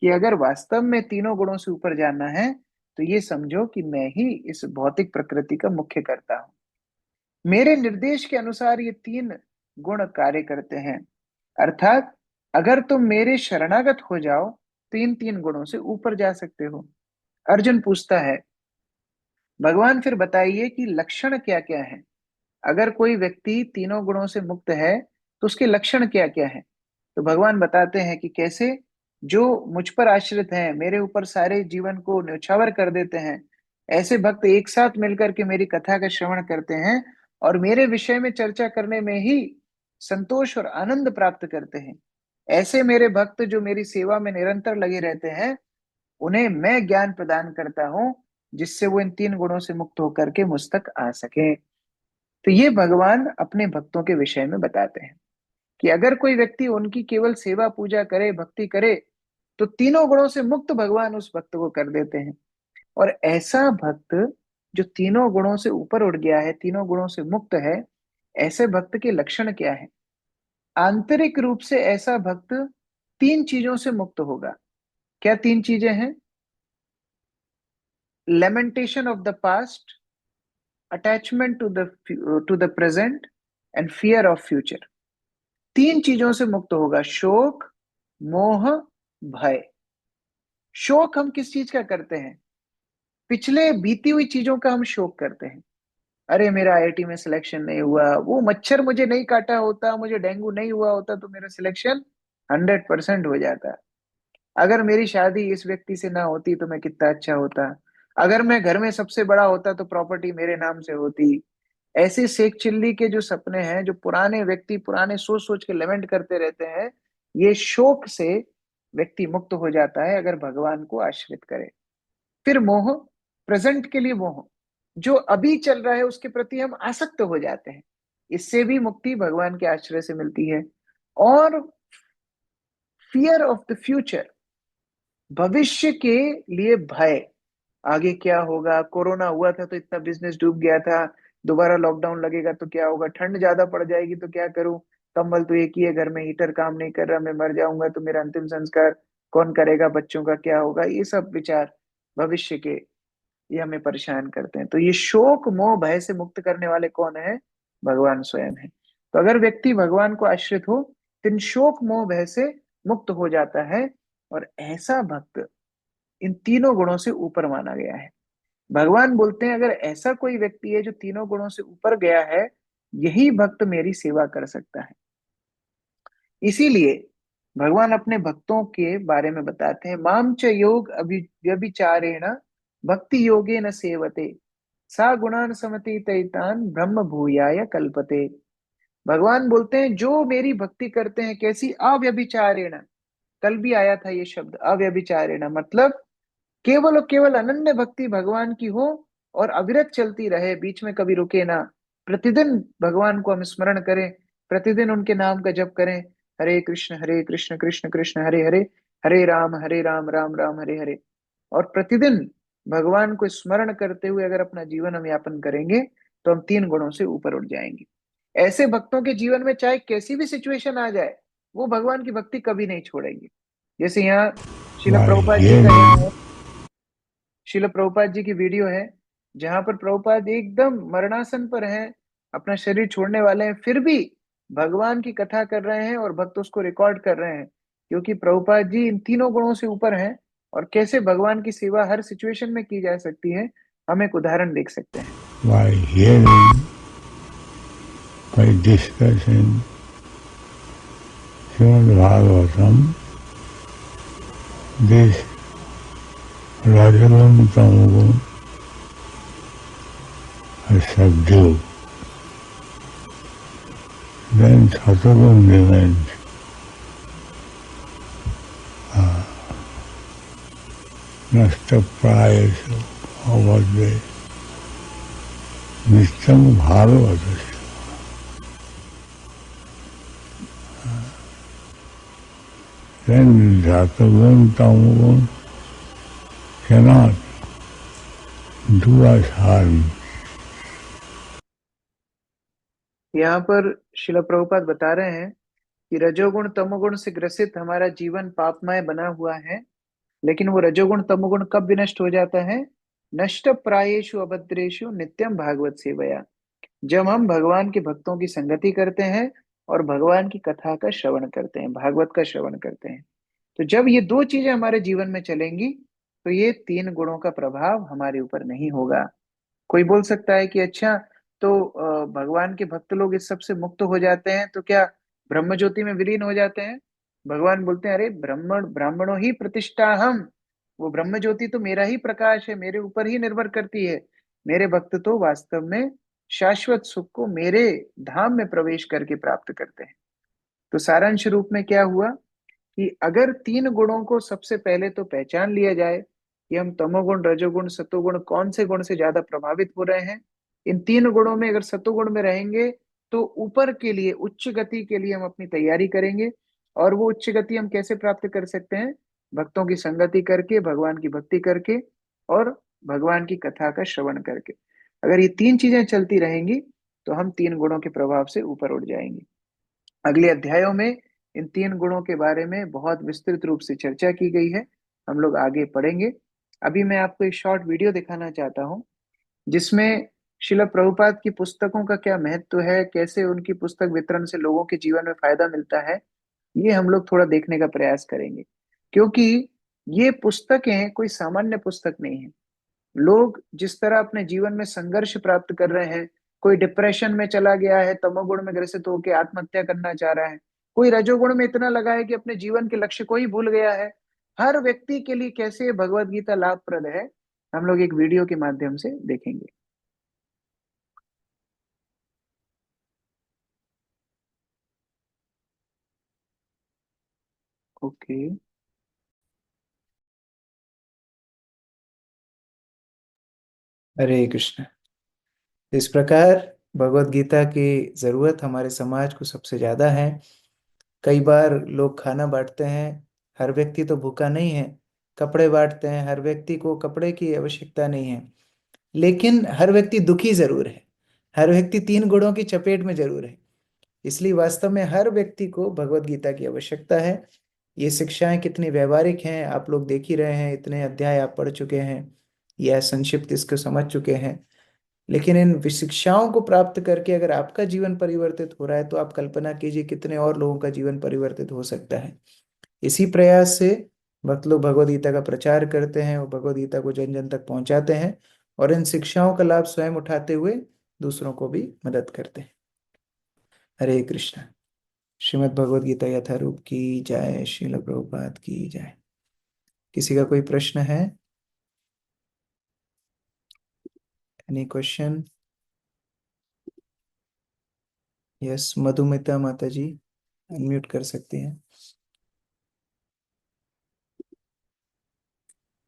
कि अगर वास्तव में 3 गुणों से ऊपर जाना है, तो ये समझो कि मैं ही इस भौतिक प्रकृति का मुख्य करता हूं। मेरे निर्देश के अनुसार ये 3 गुण कार्य करते हैं। अर्थात अगर तुम मेरे शरणागत हो जाओ तो इन तीन गुणों से ऊपर जा सकते हो। अर्जुन पूछता है, भगवान फिर बताइए कि लक्षण क्या क्या है। अगर कोई व्यक्ति तीनों गुणों से मुक्त है तो उसके लक्षण क्या क्या है। तो भगवान बताते हैं कि कैसे जो मुझ पर आश्रित हैं, मेरे ऊपर सारे जीवन को न्यौछावर कर देते हैं, ऐसे भक्त एक साथ मिलकर के मेरी कथा का श्रवण करते हैं और मेरे विषय में चर्चा करने में ही संतोष और आनंद प्राप्त करते हैं। ऐसे मेरे भक्त जो मेरी सेवा में निरंतर लगे रहते हैं, उन्हें मैं ज्ञान प्रदान करता हूं, जिससे वो इन तीन गुणों से मुक्त होकर के मुझ तक आ सके। तो ये भगवान अपने भक्तों के विषय में बताते हैं कि अगर कोई व्यक्ति उनकी केवल सेवा पूजा करे, भक्ति करे, तो तीनों गुणों से मुक्त भगवान उस भक्त को कर देते हैं। और ऐसा भक्त जो तीनों गुणों से ऊपर उठ गया है, तीनों गुणों से मुक्त है, ऐसे भक्त के लक्षण क्या है। आंतरिक रूप से ऐसा भक्त तीन चीजों से मुक्त होगा। क्या तीन चीजें हैं? Lamentation of the past, attachment to the present, and fear of future. तीन चीजों से मुक्त होगा, शोक, मोह, भय। शोक हम किस चीज का करते हैं? पिछले बीती हुई चीजों का हम शोक करते हैं। अरे मेरा आईआईटी में सिलेक्शन नहीं हुआ, वो मच्छर मुझे नहीं काटा होता, मुझे डेंगू नहीं हुआ होता तो मेरा सिलेक्शन 100% हो जाता। अगर मेरी शादी इस व्यक्ति से ना होती तो मैं कितना अच्छा होता। अगर मैं घर में सबसे बड़ा होता तो प्रॉपर्टी मेरे नाम से होती। ऐसे शेख चिल्ली के जो सपने हैं, जो पुराने व्यक्ति पुराने सोच सोच के लेमेंट करते रहते हैं, ये शोक से व्यक्ति मुक्त हो जाता है अगर भगवान को आश्रित करे। फिर मोह, प्रेजेंट के लिए मोह, जो अभी चल रहा है उसके प्रति हम आसक्त हो जाते हैं, इससे भी मुक्ति भगवान के आश्रय से मिलती है। और फियर ऑफ द फ्यूचर, भविष्य के लिए भय। आगे क्या होगा, कोरोना हुआ था तो इतना बिजनेस डूब गया था, दोबारा लॉकडाउन लगेगा तो क्या होगा, ठंड ज्यादा पड़ जाएगी तो क्या करूं, कंबल तो एक ही है घर में, हीटर काम नहीं कर रहा, मैं मर जाऊंगा तो मेरा अंतिम संस्कार कौन करेगा, बच्चों का क्या होगा, ये सब विचार भविष्य के, ये हमें परेशान करते हैं। तो ये शोक मोह भय से मुक्त करने वाले कौन है? भगवान स्वयं है। तो अगर व्यक्ति भगवान को आश्रित हो तो इन शोक मोह भय से मुक्त हो जाता है। और ऐसा भक्त इन तीनों गुणों से ऊपर माना गया है। भगवान बोलते हैं अगर ऐसा कोई व्यक्ति है जो तीनों गुणों से ऊपर गया है, यही भक्त मेरी सेवा कर सकता है। इसीलिए भगवान अपने भक्तों के बारे में बताते हैं, माम च योग अभि व्यभिचारेण भक्ति योगे न सेवते सा गुणान समति तैतान ब्रह्म भूयाय कल्पते। भगवान बोलते हैं जो मेरी भक्ति करते हैं, कैसी? अव्यभिचारेण। कल भी आया था ये शब्द अव्यभिचारेण, मतलब केवल और केवल अनन्य भक्ति भगवान की हो और अविरत चलती रहे, बीच में कभी रुके ना। प्रतिदिन भगवान को हम स्मरण करें, प्रतिदिन उनके नाम का जप करें, हरे कृष्ण कृष्ण कृष्ण हरे हरे, हरे राम राम राम हरे हरे। और प्रतिदिन भगवान को स्मरण करते हुए अगर अपना जीवन हम यापन करेंगे तो हम तीन गुणों से ऊपर उठ जाएंगे। ऐसे भक्तों के जीवन में चाहे कैसी भी सिचुएशन आ जाए, वो भगवान की भक्ति कभी नहीं छोड़ेंगे। जैसे यहाँ शिल by प्रभुपाद जी का यहाँ hearing, है, शिल प्रभुपाद जी की वीडियो है, जहां पर प्रभुपाद एकदम मरणासन पर हैं, अपना शरीर छोड़ने वाले हैं, फिर भी भगवान की कथा कर रहे हैं और भक्त उसको रिकॉर्ड कर रहे हैं, क्योंकि प्रभुपाद जी इन तीनों गुणों से ऊपर हैं। और कैसे भगवान की सेवा हर सिचुएशन में की जा सकती है, हम एक उदाहरण देख सकते हैं। by hearing, by discussing Srimad Bhagavatam, this Rajagun Tamagun is subdued. Then Satagun remains. Nastapayasya avadve नित्यम Bhagavat. Then Jatagun Tamagun cannot do us harm. यहाँ पर शिला प्रभुपाद बता रहे हैं कि रजोगुण तमोगुण से ग्रसित हमारा जीवन पापमय बना हुआ है, लेकिन वो रजोगुण तमोगुण कब विनष्ट हो जाता है? नष्ट प्रायेषु अभद्रेषु नित्यम भागवत सेवया। जब हम भगवान के भक्तों की संगति करते हैं और भगवान की कथा का श्रवण करते हैं, भागवत का श्रवण करते हैं। तो जब ये दो चीजें हमारे जीवन में चलेंगी, तो ये तीन गुणों का प्रभाव हमारे ऊपर नहीं होगा। कोई बोल सकता है कि अच्छा, तो भगवान के भक्त लोग इस सब से मुक्त हो जाते हैं तो क्या ब्रह्म ज्योति में विलीन हो जाते हैं? भगवान बोलते हैं, अरे ब्राह्मणों ही प्रतिष्ठा हम, वो ब्रह्म ज्योति तो मेरा ही प्रकाश है, मेरे ऊपर ही निर्भर करती है। मेरे भक्त तो वास्तव में शाश्वत सुख को मेरे धाम में प्रवेश करके प्राप्त करते हैं। तो सारांश रूप में क्या हुआ कि अगर तीन गुणों को सबसे पहले तो पहचान लिया जाए कि हम तमोगुण, रजोगुण, सतोगुण कौन से गुण से ज्यादा प्रभावित हो रहे हैं, इन तीन गुणों में अगर सतोगुण में रहेंगे तो ऊपर के लिए, उच्च गति के लिए हम अपनी तैयारी करेंगे। और वो उच्च गति हम कैसे प्राप्त कर सकते हैं? भक्तों की संगति करके, भगवान की भक्ति करके, और भगवान की कथा का श्रवण करके। अगर ये तीन चीजें चलती रहेंगी तो हम तीन गुणों के प्रभाव से ऊपर उठ जाएंगे। अगले अध्यायों में इन तीन गुणों के बारे में बहुत विस्तृत रूप से चर्चा की गई है, हम लोग आगे पढ़ेंगे। अभी मैं आपको एक शॉर्ट वीडियो दिखाना चाहता हूँ, जिसमें शिला प्रभुपाद की पुस्तकों का क्या महत्व है, कैसे उनकी पुस्तक वितरण से लोगों के जीवन में फायदा मिलता है, ये हम लोग थोड़ा देखने का प्रयास करेंगे। क्योंकि ये पुस्तकें कोई सामान्य पुस्तक नहीं है। लोग जिस तरह अपने जीवन में संघर्ष प्राप्त कर रहे हैं, कोई डिप्रेशन में चला गया है, तमोगुण में ग्रसित होकर आत्महत्या करना चाह रहा है, कोई रजोगुण में इतना लगा है कि अपने जीवन के लक्ष्य को ही भूल गया है, हर व्यक्ति के लिए कैसे भगवत गीता लाभप्रद है, हम लोग एक वीडियो के माध्यम से देखेंगे। ओके। हरे कृष्ण। इस प्रकार भगवत गीता की जरूरत हमारे समाज को सबसे ज्यादा है। कई बार लोग खाना बांटते हैं, हर व्यक्ति तो भूखा नहीं है। कपड़े बांटते हैं, हर व्यक्ति को कपड़े की आवश्यकता नहीं है, लेकिन हर व्यक्ति दुखी जरूर है। हर व्यक्ति तीन गुणों की चपेट में जरूर है। इसलिए वास्तव में हर व्यक्ति को भगवत गीता की आवश्यकता है। ये शिक्षाएं कितनी व्यवहारिक हैं आप लोग देख ही रहे हैं, इतने अध्याय आप पढ़ चुके हैं या संक्षिप्त इसको समझ चुके हैं। लेकिन इन शिक्षाओं को प्राप्त करके अगर आपका जीवन परिवर्तित हो रहा है तो आप कल्पना कीजिए कितने और लोगों का जीवन परिवर्तित हो सकता है। इसी प्रयास से भक्त लोग भगवद गीता का प्रचार करते हैं, वो भगवद गीता को जन जन तक पहुंचाते हैं और इन शिक्षाओं का लाभ स्वयं उठाते हुए दूसरों को भी मदद करते हैं। हरे कृष्ण। श्रीमद् भगवद गीता यथारूप की जय। श्रील प्रभुपाद की जय। किसी का कोई प्रश्न है? Any question? यस, मधुमिता माता जी अनम्यूट कर सकती हैं।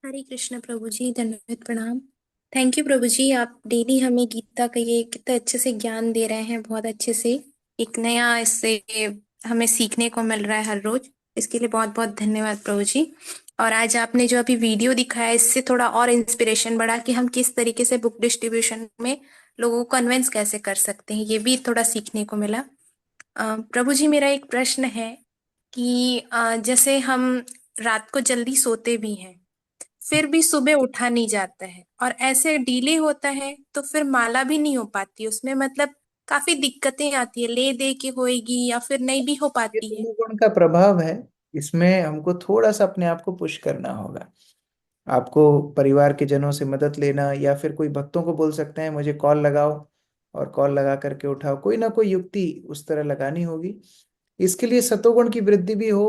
हरे कृष्ण प्रभु जी, धन्यवाद, प्रणाम। थैंक यू प्रभु जी, आप डेली हमें गीता का ये कितना अच्छे से ज्ञान दे रहे हैं, बहुत अच्छे से। एक नया इससे हमें सीखने को मिल रहा है हर रोज। इसके लिए बहुत बहुत धन्यवाद प्रभु जी। और आज आपने जो अभी वीडियो दिखाया, इससे थोड़ा और इंस्पिरेशन बढ़ा कि हम किस तरीके से बुक डिस्ट्रीब्यूशन में लोगों को कन्विंस कैसे कर सकते हैं, ये भी थोड़ा सीखने को मिला। प्रभु जी, मेरा एक प्रश्न है कि जैसे हम रात को जल्दी सोते भी हैं, फिर भी सुबह उठा नहीं जाता है और ऐसे डिले होता है, तो फिर माला भी नहीं हो पाती उसमें, मतलब काफी दिक्कतें आती है, ले दे के होएगी या फिर नहीं भी हो ये पाती है। तमोगुण का प्रभाव है। इसमें हमको थोड़ा सा अपने आप को पुश करना होगा। आपको परिवार के जनों से मदद लेना या फिर कोई भक्तों को बोल सकते हैं मुझे कॉल लगाओ, और कॉल लगा करके उठाओ। कोई ना कोई युक्ति उस तरह लगानी होगी। इसके लिए सतोगुण की वृद्धि भी हो।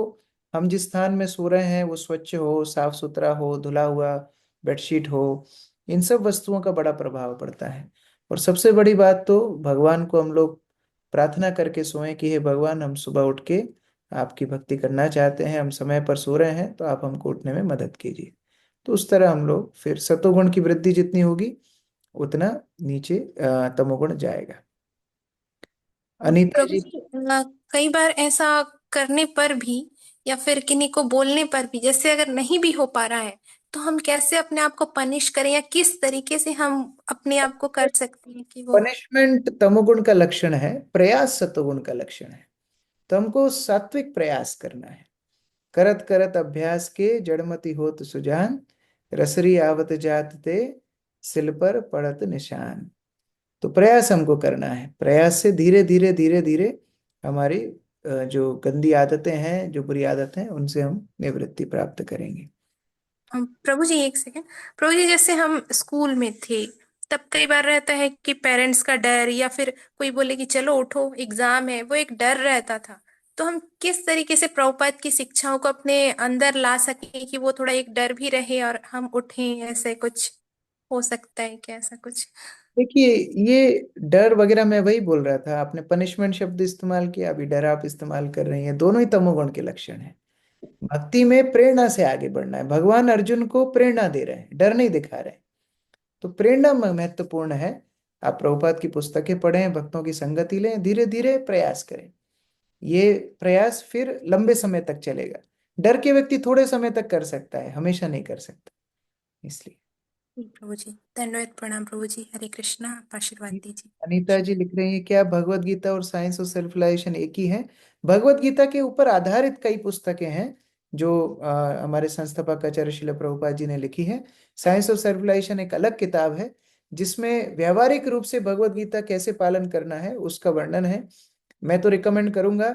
हम जिस स्थान में सो रहे हैं वो स्वच्छ हो, साफ सुथरा हो, धुला हुआ बेडशीट हो। इन सब वस्तुओं का बड़ा प्रभाव पड़ता है। और सबसे बड़ी बात तो भगवान को हम लोग प्रार्थना करके सोएं कि हे भगवान, हम सुबह उठ के आपकी भक्ति करना चाहते हैं, हम समय पर सो रहे हैं तो आप हमको उठने में मदद कीजिए। तो उस तरह हम लोग फिर सतोगुण की वृद्धि जितनी होगी उतना नीचे तमोगुण जाएगा। अनीता प्रभु जी। जी, कई बार ऐसा करने पर भी या फिर किन्हीं को बोलने पर भी, जैसे अगर नहीं भी हो पा रहा है, तो हम कैसे अपने आप को पनिश करें या किस तरीके से हम अपने आप को कर सकते हैं कि वो। पनिशमेंट तमोगुण का लक्षण है, प्रयास सतोगुण का लक्षण है। तो हमको सात्विक प्रयास करना है। करत करत अभ्यास के जड़मति होत सुजान, रसरी आवत जात ते सिल पर पड़त निशान। तो प्रयास हमको करना है। प्रयास से धीरे धीरे धीरे धीरे हमारी जो गंदी आदतें हैं, जो बुरी आदतें हैं, उनसे हम निवृत्ति प्राप्त करेंगे। प्रभु जी एक सेकंड। प्रभु जी जैसे हम स्कूल में थे, तब कई बार रहता है कि पेरेंट्स का डर, या फिर कोई बोले कि चलो उठो एग्जाम है, वो एक डर रहता था। तो हम किस तरीके से प्रभुपाद की शिक्षाओं को अपने अंदर ला सके कि वो थोड़ा एक डर भी रहे और हम उठें, ऐसे कुछ हो सकता है क्या ऐसा कुछ? देखिए, ये डर वगैरह मैं वही बोल रहा था, आपने पनिशमेंट शब्द इस्तेमाल किया, अभी डर आप इस्तेमाल कर रही हैं, दोनों ही तमोगुण के लक्षण हैं। भक्ति में प्रेरणा से आगे बढ़ना है। भगवान अर्जुन को प्रेरणा दे रहे हैं, डर नहीं दिखा रहे हैं। तो प्रेरणा महत्वपूर्ण है। आप प्रभुपाद की पुस्तकें पढ़ें, भक्तों की संगति लें, धीरे धीरे प्रयास करें। ये प्रयास फिर लंबे समय तक चलेगा। डर के व्यक्ति थोड़े समय तक कर सकता है, हमेशा नहीं कर सकता, इसलिए। जी, प्रभु जी धन्यवाद, प्रणाम प्रभु जी, हरे कृष्णा, आप आशीर्वाद अनीता दीजिए। जी लिख रही हैं, क्या भगवत गीता और साइंस और सेल्फ रियलाइजेशन एक ही है? भगवत गीता के ऊपर आधारित कई पुस्तकें हैं जो हमारे संस्थापक आचार्य श्रील प्रभुपाद जी ने लिखी है। साइंस और सेल्फ रियलाइजेशन एक अलग किताब है, जिसमें व्यवहारिक रूप से भगवत गीता कैसे पालन करना है उसका वर्णन है। मैं तो रिकमेंड करूंगा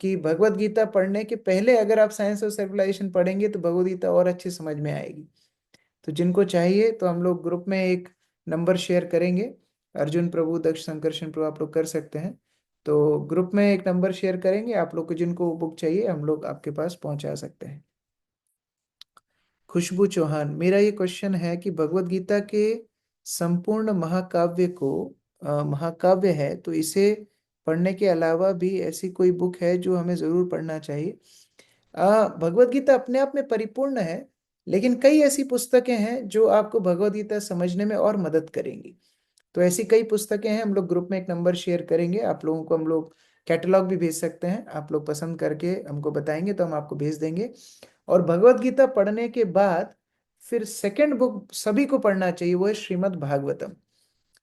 कि भगवत गीता पढ़ने के पहले अगर आप साइंस और सेल्फ रियलाइजेशन पढ़ेंगे तो भगवत गीता और अच्छी समझ में आएगी। तो जिनको चाहिए तो हम लोग ग्रुप में एक नंबर शेयर करेंगे। अर्जुन प्रभु, दक्ष, संकर्षण प्रभु, आप लोग कर सकते हैं। तो ग्रुप में एक नंबर शेयर करेंगे, आप लोग को जिनको बुक चाहिए हम लोग आपके पास पहुंचा सकते हैं। खुशबू चौहान, मेरा ये क्वेश्चन है कि भगवत गीता के संपूर्ण महाकाव्य को महाकाव्य है, तो इसे पढ़ने के अलावा भी ऐसी कोई बुक है जो हमें जरूर पढ़ना चाहिए? भगवत गीता अपने आप में परिपूर्ण है, लेकिन कई ऐसी पुस्तकें हैं जो आपको भगवत गीता समझने में और मदद करेंगी। तो ऐसी कई पुस्तकें हैं, हम लोग ग्रुप में एक नंबर शेयर करेंगे, आप लोगों को हम लोग कैटलॉग भी भेज सकते हैं, आप लोग पसंद करके हमको बताएंगे तो हम आपको भेज देंगे। और भगवत गीता पढ़ने के बाद फिर सेकंड बुक सभी को पढ़ना चाहिए, वो है श्रीमद् भागवतम।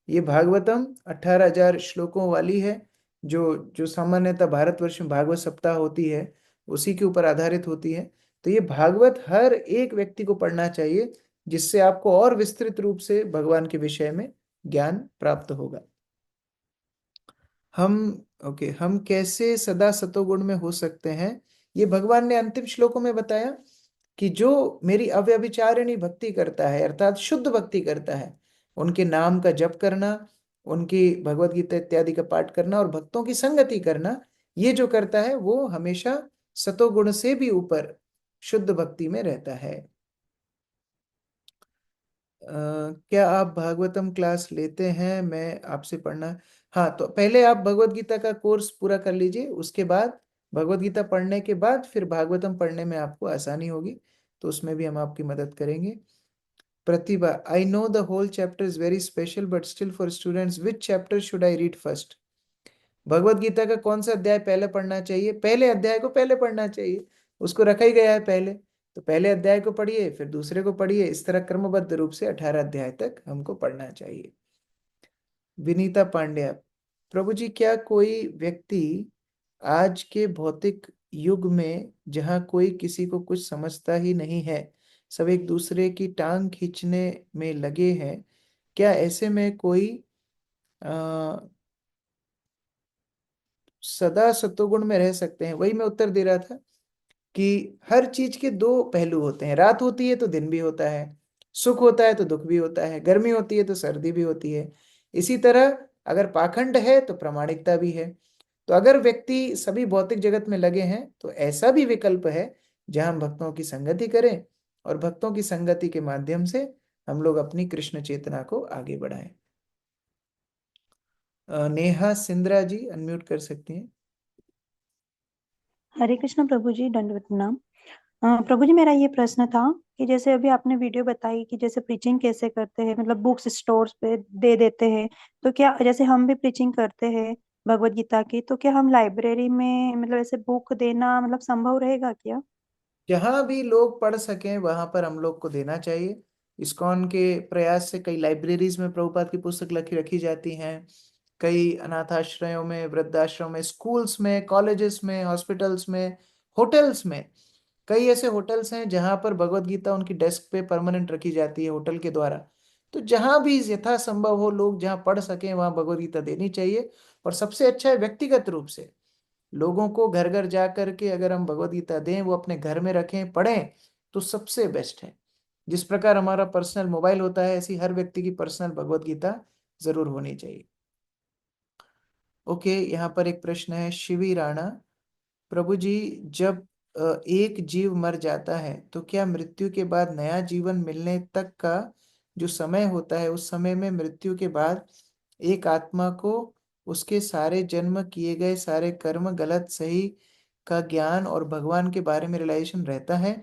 ये भागवतम 18,000 श्लोकों वाली है, जो जो सामान्यतः भारतवर्ष में भागवत सप्ताह होती है उसी के ऊपर आधारित होती है। तो ये भागवत हर एक व्यक्ति को पढ़ना चाहिए, जिससे आपको और विस्तृत रूप से भगवान के विषय में ज्ञान प्राप्त होगा। हम हम कैसे सदा सतोगुण में हो सकते हैं? ये भगवान ने अंतिम श्लोकों में बताया कि जो मेरी अव्यभिचारिणी भक्ति करता है, अर्थात शुद्ध भक्ति करता है, उनके नाम का जप करना, उनकी भगवत गीता इत्यादि का पाठ करना और भक्तों की संगति करना, ये जो करता है वो हमेशा सतोगुण से भी ऊपर शुद्ध भक्ति में रहता है। क्या आप भागवतम क्लास लेते हैं? मैं आपसे पढ़ना। हाँ, तो पहले आप भगवत गीता का कोर्स पूरा कर लीजिए, उसके बाद भगवत गीता पढ़ने के बाद फिर भागवतम पढ़ने में आपको आसानी होगी, तो उसमें भी हम आपकी मदद करेंगे। Pratibha, I know the whole chapter is very special but still for students which chapter should I read first? Bhagavad Gita का कौन सा अध्याय पहले पढ़ना चाहिए? पहले अध्याय को पहले पढ़ना चाहिए, उसको रखा ही गया है पहले। तो पहले अध्याय को पढ़िए, फिर दूसरे को पढ़िए, इस तरह क्रमबद्ध रूप से 18 अध्याय तक हमको पढ़ना चाहिए। विनीता पांड्या, प्रभु जी, क्या कोई व्यक्ति आज के भौतिक युग में, जहाँ कोई किसी को कुछ समझता ही नहीं है, सब एक दूसरे की टांग खींचने में लगे हैं, क्या ऐसे में कोई आ, सदा सत्वगुण में रह सकते हैं? वही मैं उत्तर दे रहा था कि हर चीज के दो पहलू होते हैं, रात होती है तो दिन भी होता है, सुख होता है तो दुख भी होता है, गर्मी होती है तो सर्दी भी होती है। इसी तरह अगर पाखंड है तो प्रामाणिकता भी है। तो अगर व्यक्ति सभी भौतिक जगत में लगे हैं तो ऐसा भी विकल्प है जहां हम भक्तों की संगति करें, और भक्तों की संगति के माध्यम से हम लोग अपनी कृष्ण चेतना को आगे बढ़ाएं। नेहा सिंद्रा जी अनम्यूट कर सकती हैं। हरे कृष्ण प्रभु जी, दंडवत प्रणाम। प्रभु जी, मेरा ये प्रश्न था कि जैसे अभी आपने वीडियो बताई कि जैसे प्रीचिंग कैसे करते हैं, मतलब बुक्स स्टोर्स पे दे देते हैं, तो क्या जैसे हम भी प्रीचिंग करते हैं भगवत गीता की, तो क्या हम लाइब्रेरी में मतलब ऐसे बुक देना मतलब संभव रहेगा क्या? जहां भी लोग पढ़ सकें वहां पर हम लोग को देना चाहिए। इस्कॉन के प्रयास से कई लाइब्रेरीज में प्रभुपाद की पुस्तक रखी रखी जाती हैं, कई अनाथाश्रयों में, वृद्धाश्रम में, स्कूल्स में, कॉलेजेस में, हॉस्पिटल्स में, होटल्स में। कई ऐसे होटल्स हैं जहां पर भगवत गीता उनकी डेस्क पे परमानेंट रखी जाती है होटल के द्वारा। तो जहां भी यथासंभव हो, लोग जहां पढ़ सकें वहां भगवत गीता देनी चाहिए। और सबसे अच्छा है व्यक्तिगत रूप से लोगों को घर घर जा करके अगर हम भगवत गीता दें, वो अपने घर में रखें, पढ़ें, तो सबसे बेस्ट है। जिस प्रकार हमारा पर्सनल मोबाइल होता है, ऐसी हर व्यक्ति की पर्सनल भगवत गीता जरूर होनी चाहिए। ओके, यहाँ पर एक प्रश्न है शिवी राणा। प्रभु जी, जब एक जीव मर जाता है तो क्या मृत्यु के बाद नया जीवन मिलने तक का जो समय होता है, उस समय में मृत्यु के बाद एक आत्मा को उसके सारे जन्म किए गए सारे कर्म गलत सही का ज्ञान और भगवान के बारे में रियलाइजेशन रहता है?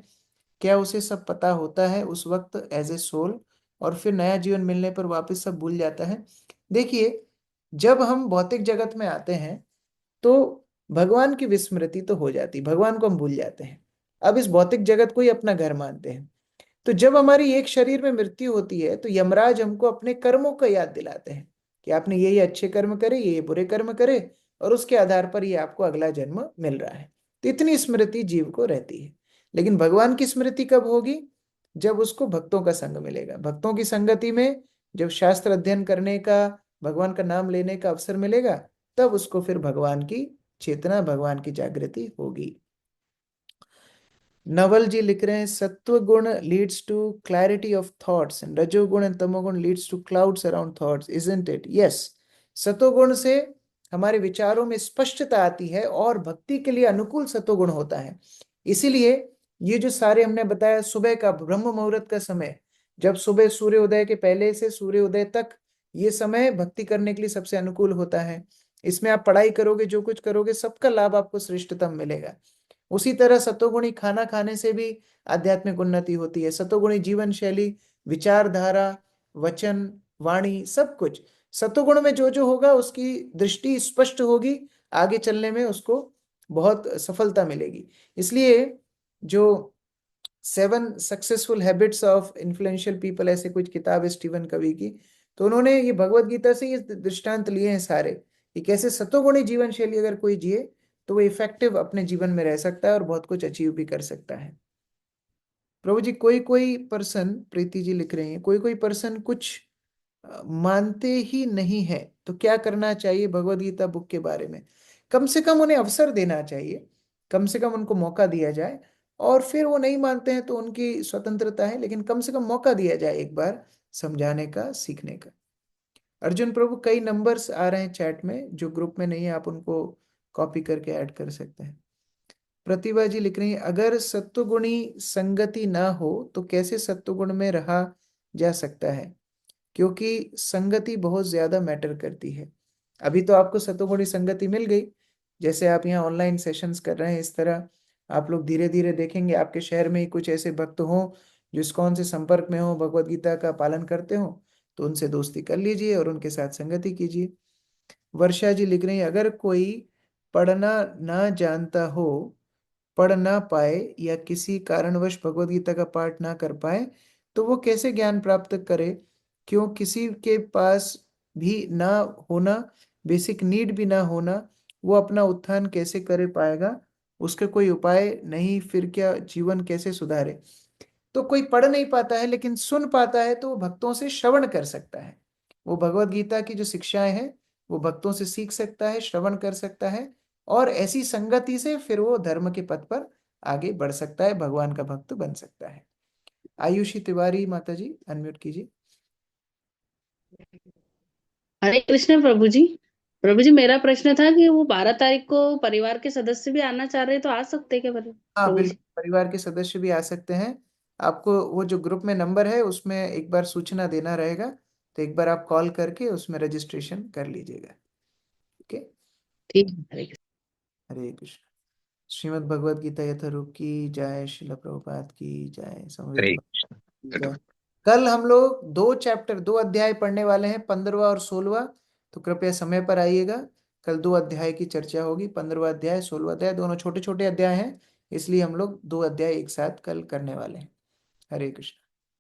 क्या उसे सब पता होता है उस वक्त एज ए सोल, और फिर नया जीवन मिलने पर वापस सब भूल जाता है? देखिए, जब हम भौतिक जगत में आते हैं तो भगवान की विस्मृति तो हो जाती, भगवान को हम भूल जाते हैं। अब इस भौतिक जगत को ही अपना घर मानते हैं। तो जब हमारी एक शरीर में मृत्यु होती है तो यमराज हमको अपने कर्मों का याद दिलाते हैं कि आपने ये अच्छे कर्म करे, ये बुरे कर्म करे, और उसके आधार पर ये आपको अगला जन्म मिल रहा है। तो इतनी स्मृति जीव को रहती है। लेकिन भगवान की स्मृति कब होगी? जब उसको भक्तों का संग मिलेगा, भक्तों की संगति में जब शास्त्र अध्ययन करने का, भगवान का नाम लेने का अवसर मिलेगा, तब उसको फिर भगवान की चेतना, भगवान की जागृति होगी। नवल जी लिख रहे हैं सत्व गुण leads to clarity of thoughts and रजोगुण एंड तमोगुण leads to clouds around thoughts, isn't it? Yes, सतोगुण से हमारे विचारों में स्पष्टता आती है और भक्ति के लिए अनुकूल सतोगुण होता है। इसीलिए ये जो सारे हमने बताया, सुबह का ब्रह्म मुहूर्त का समय, जब सुबह सूर्योदय के पहले से सूर्योदय तक, ये समय भक्ति करने के लिए सबसे अनुकूल होता है। इसमें आप पढ़ाई करोगे, जो कुछ करोगे, सबका लाभ आपको श्रेष्ठतम मिलेगा। उसी तरह सतोगुणी खाना खाने से भी आध्यात्मिक उन्नति होती है। सतोगुणी जीवन शैली, विचारधारा, वचन, वाणी, सब कुछ सतोगुण में जो जो होगा उसकी दृष्टि स्पष्ट होगी, आगे चलने में उसको बहुत सफलता मिलेगी। इसलिए जो 7 successful habits of influential people, ऐसे कुछ किताब है स्टीवन कवी की, तो उन्होंने ये भगवत गीता से ये दृष्टांत लिए हैं सारे कि कैसे सतोगुणी जीवन शैली अगर कोई जिए तो वो इफेक्टिव अपने जीवन में रह सकता है और बहुत कुछ अचीव भी कर सकता है। प्रभु जी, कोई कोई पर्सन, प्रीति जी लिख रहे हैं, कोई कोई पर्सन कुछ मानते ही नहीं है, तो क्या करना चाहिए भगवत गीता बुक के बारे में? कम से कम उन्हें अवसर देना चाहिए, कम से कम उनको मौका दिया जाए। और फिर वो नहीं मानते हैं तो उनकी स्वतंत्रता है, लेकिन कम से कम मौका दिया जाए एक बार समझाने का, सीखने का। अर्जुन प्रभु, कई नंबर्स आ रहे हैं चैट में, जो ग्रुप में नहीं है आप उनको कॉपी करके ऐड कर सकते हैं। प्रतिभा जी लिख रही है अगर सत्वगुणी संगति ना हो तो कैसे सत्वगुण में रहा जा सकता है? क्योंकि संगति बहुत ज्यादा मैटर करती है। अभी तो आपको सतोगुणी संगति मिल गई, जैसे आप यहाँ ऑनलाइन सेशंस कर रहे हैं, इस तरह आप लोग धीरे धीरे देखेंगे आपके शहर में ही कुछ ऐसे भक्त हों जो इस्कॉन से संपर्क में हो, भगवत गीता का पालन करते हो, तो उनसे दोस्ती कर लीजिए और उनके साथ संगति कीजिए। वर्षा जी लिख रही है अगर कोई पढ़ना ना जानता हो, पढ़ ना पाए, या किसी कारणवश भगवत गीता का पाठ ना कर पाए, तो वो कैसे ज्ञान प्राप्त करे? क्यों किसी के पास भी ना होना, बेसिक नीड भी ना होना, वो अपना उत्थान कैसे कर पाएगा? उसका कोई उपाय नहीं, फिर क्या जीवन कैसे सुधारे? तो कोई पढ़ नहीं पाता है लेकिन सुन पाता है, तो वो भक्तों से श्रवण कर सकता है। वो भगवत गीता की जो शिक्षाएं हैं वो भक्तों से सीख सकता है, श्रवण कर सकता है, और ऐसी संगति से फिर वो धर्म के पथ पर आगे बढ़ सकता है, भगवान का भक्त बन सकता है। आयुषी तिवारी माता जी, अनम्यूट कीजिए। हरे कृष्ण प्रभु जी। प्रभु जी, मेरा प्रश्न था कि वो 12 तारीख को परिवार के सदस्य भी आना चाह रहे हैं, तो आ सकते हैं क्या हाँ प्रभु बिल्कुल, जी? परिवार के सदस्य भी आ सकते हैं। आपको वो जो ग्रुप में नंबर है उसमें एक बार सूचना देना रहेगा, तो एक बार आप कॉल करके उसमें रजिस्ट्रेशन कर लीजिएगा। ओके। ठीक है, हरे कृष्ण। हरे कृष्ण। श्रीमद् भगवद गीता यथारूप की जय, श्रील प्रभुपाद की जय, समवेत हरे भक्त की जय। कल हम लोग 2 चैप्टर, 2 अध्याय पढ़ने वाले हैं, 15वां और 16वां। तो कृपया समय पर आइएगा। कल 2 अध्याय की चर्चा होगी, 15वां अध्याय, 16वां अध्याय, दोनों छोटे छोटे अध्याय हैं, इसलिए हम लोग 2 अध्याय एक साथ कल करने वाले हैं। हरे कृष्ण।